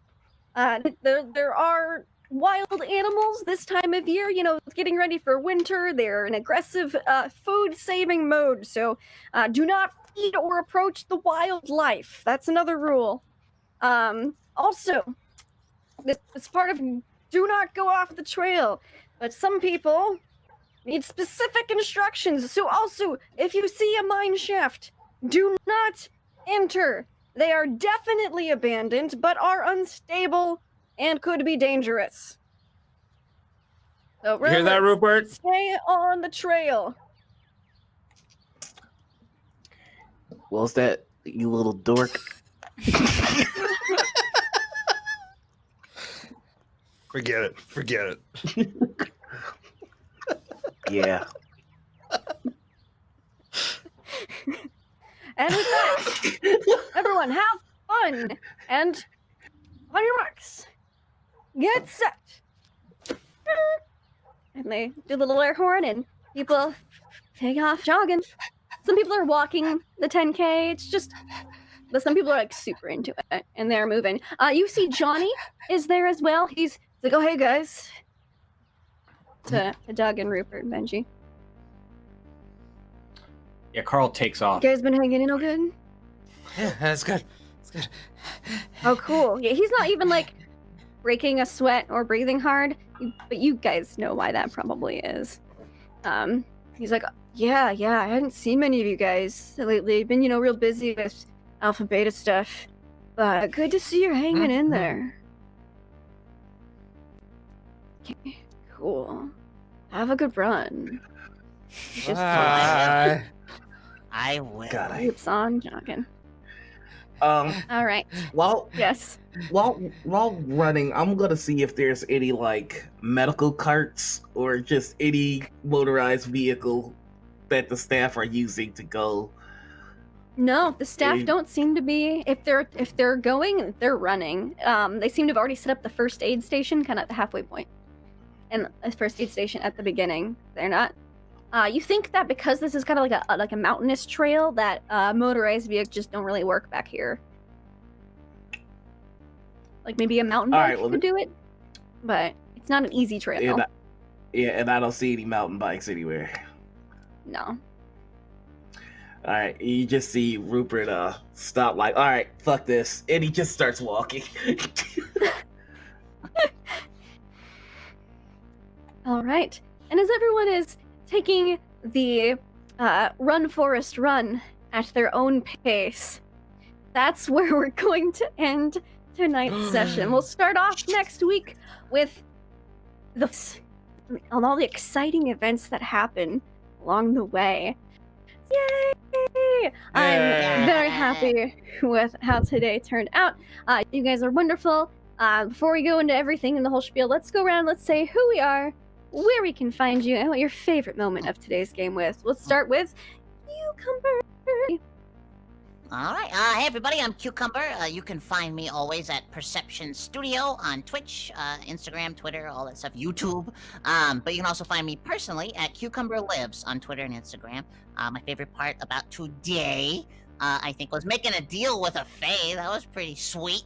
There are wild animals this time of year. You know, getting ready for winter. They're in aggressive food-saving mode. So, do not feed or approach the wildlife. That's another rule. Also, this part of do not go off the trail. But some people need specific instructions. So also, if you see a mine shaft, do not enter. They are definitely abandoned, but are unstable and could be dangerous. So You hear that, Rupert? stay on the trail. What's that, you little dork? Forget it. Yeah. And with that, everyone have fun. And on your marks, get set. And they do the little air horn, and people take off jogging. Some people are walking the 10K. It's just, but some people are like super into it, and they're moving. You see Johnny is there as well. He's like, oh, hey guys. To Doug and Rupert and Benji. Yeah, Carl takes You off. guys been hanging in all good? Yeah, that's good. It's good. Oh, cool. Yeah, he's not even like breaking a sweat or breathing hard, but you guys know why that probably is. He's like, yeah, I hadn't seen many of you guys lately. Been, real busy with alpha beta stuff, but good to see you're hanging in there. Okay, cool. Have a good run. He's just Bye. I will. God, keeps on jogging. All All right. Yes. while running, I'm gonna see if there's any like medical carts or just any motorized vehicle that the staff are using to go. No, the staff Hey. don't seem to be. If they're going, they're running. They seem to have already set up the first aid station, kind of at the halfway point, and a first aid station at the beginning. They're not. You think that because this is kind of like a mountainous trail, that motorized vehicles just don't really work back here. Like maybe a mountain All bike right, well, could do it, but it's not an easy trail. And I don't see any mountain bikes anywhere. No. All right, you just see Rupert stop like, all right, fuck this, and he just starts walking. All right. And as everyone is taking the Run Forest Run at their own pace, that's where we're going to end tonight's session. We'll start off next week with all the exciting events that happen along the way. Yay! I'm very happy with how today turned out. You guys are wonderful. Before we go into everything in the whole spiel, let's go around, let's say who we are, where we can find you, and what your favorite moment of today's game was. Let's start with Cucumber. All right. Hey, everybody. I'm Cucumber. You can find me always at Perception Studio on Twitch, Instagram, Twitter, all that stuff, YouTube. But you can also find me personally at Cucumber Lives on Twitter and Instagram. My favorite part about today, I think, was making a deal with a fae. That was pretty sweet.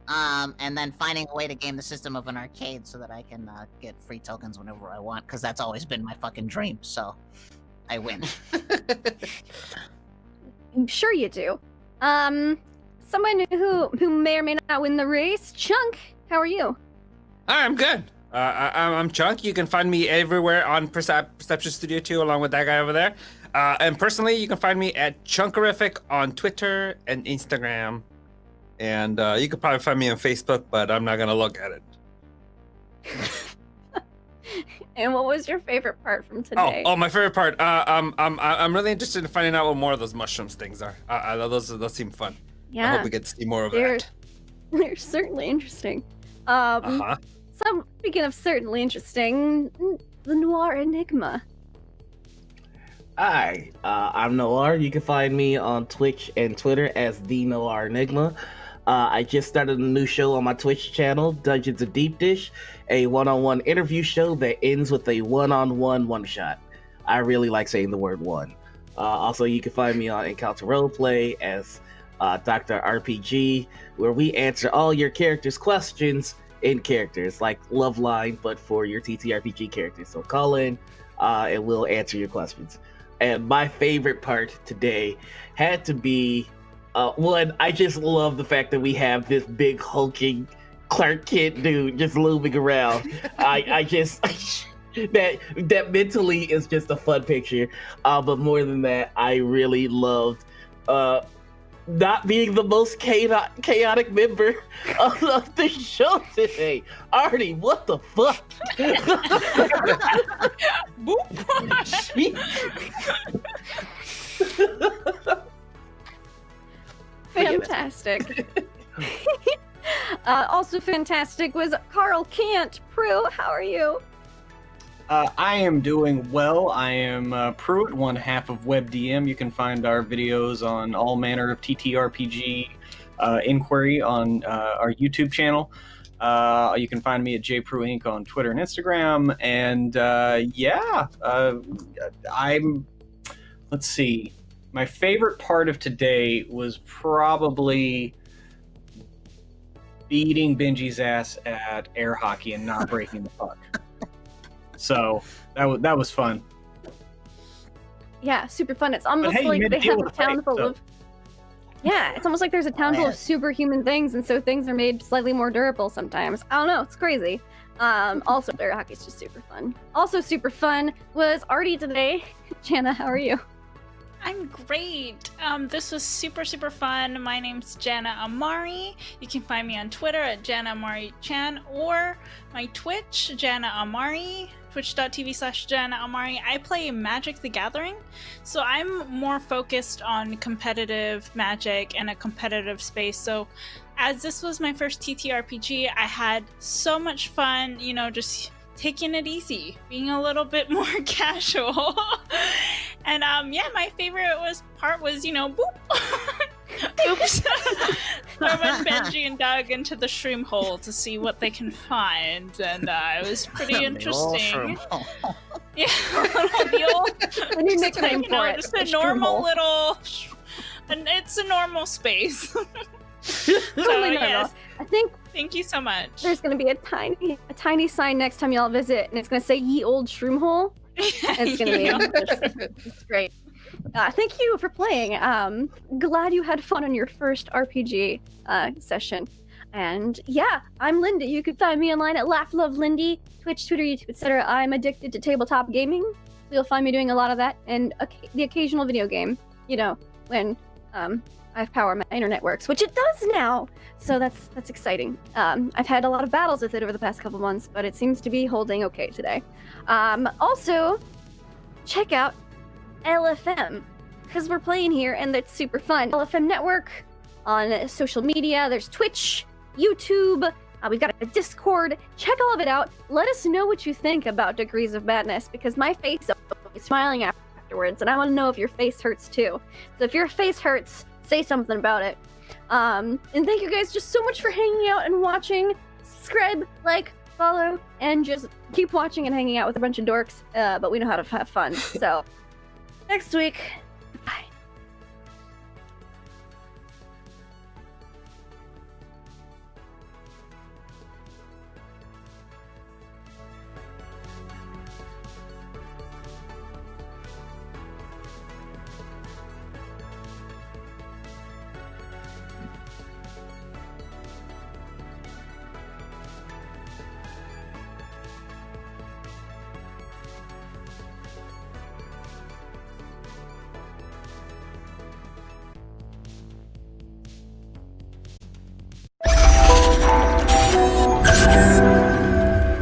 And then finding a way to game the system of an arcade so that I can get free tokens whenever I want, because that's always been my fucking dream. So I win. I'm sure you do. Someone who may or may not win the race, Chunk. How are you? I'm good. I'm Chunk. You can find me everywhere on Perception Studio 2, along with that guy over there. And personally, you can find me at Chunkerific on Twitter and Instagram. And you could probably find me on Facebook, but I'm not gonna look at it. And what was your favorite part from today? Oh, my favorite part. I'm really interested in finding out what more of those mushrooms things are. Those seem fun. I Yeah, hope we get to see more of they're that. they're certainly interesting. Uh-huh. Speaking of certainly interesting, the Noir Enigma. Hi, I'm Noir. You can find me on Twitch and Twitter as the Noir Enigma. I just started a new show on my Twitch channel, Dungeons of Deep Dish, a one-on-one interview show that ends with a one-on-one one-shot. I really like saying the word one. Also, you can find me on Encounter Roleplay as Dr. RPG, where we answer all your characters' questions in characters, like Loveline, but for your TTRPG characters. So call in, and we'll answer your questions. And my favorite part today had to be one. I just love the fact that we have this big hulking Clark Kent dude just looming around. I just that mentally is just a fun picture. But more than that, I really loved not being the most chaotic member of the show today. Artie, what the fuck? Fantastic. Also fantastic was Carl Kent. Prue, how are you? I am doing well. I am Pruitt, one half of WebDM. You can find our videos on all manner of TTRPG inquiry on our YouTube channel. You can find me at JPrew Inc. on Twitter and Instagram. And let's see. My favorite part of today was probably beating Benji's ass at air hockey and not breaking the puck. So that was fun. Yeah, super fun. It's almost hey, you like made they a deal have a with the town fight, full so- of. Yeah, it's almost like there's a town full of superhuman things, and so things are made slightly more durable sometimes. I don't know, it's crazy. Also, air hockey's just super fun. Also super fun was Artie today. Jana, how are you? I'm great. This was super fun. My name's Jana Amari. You can find me on Twitter at Jana Amari Chan or my Twitch, Jana Amari, twitch.tv/Jana Amari. I play Magic the Gathering, so I'm more focused on competitive Magic and a competitive space. So as this was my first TTRPG, I had so much fun, just taking it easy, being a little bit more casual. And my favorite part was, boop. Oops. Throwing Benji and Doug into the shroom hole to see what they can find, and it was pretty interesting. Yeah, the old, A new nickname for it. just the a shroom normal hole. little, and it's a normal space. Totally normal. yes, I think thank you so much. there's gonna be a tiny sign next time y'all visit, and it's gonna say "Ye Old Shroom Hole." It's gonna be it's great. Thank you for playing. Glad you had fun on your first RPG session. And yeah, I'm Lindy. You can find me online at Laugh Love Lindy, Twitch, Twitter, YouTube, etc. I'm addicted to tabletop gaming, so you'll find me doing a lot of that, and the occasional video game. When I have power, my internet works, which it does now. So that's exciting. I've had a lot of battles with it over the past couple months, but it seems to be holding okay today. Also, check out LFM, because we're playing here and that's super fun. LFM Network on social media. There's Twitch, YouTube. We've got a Discord. Check all of it out. Let us know what you think about Degrees of Madness, because my face is smiling afterwards, and I want to know if your face hurts too. So if your face hurts, say something about it. And thank you guys just so much for hanging out and watching. Subscribe, like, follow, and just keep watching and hanging out with a bunch of dorks. But we know how to have fun. So next week,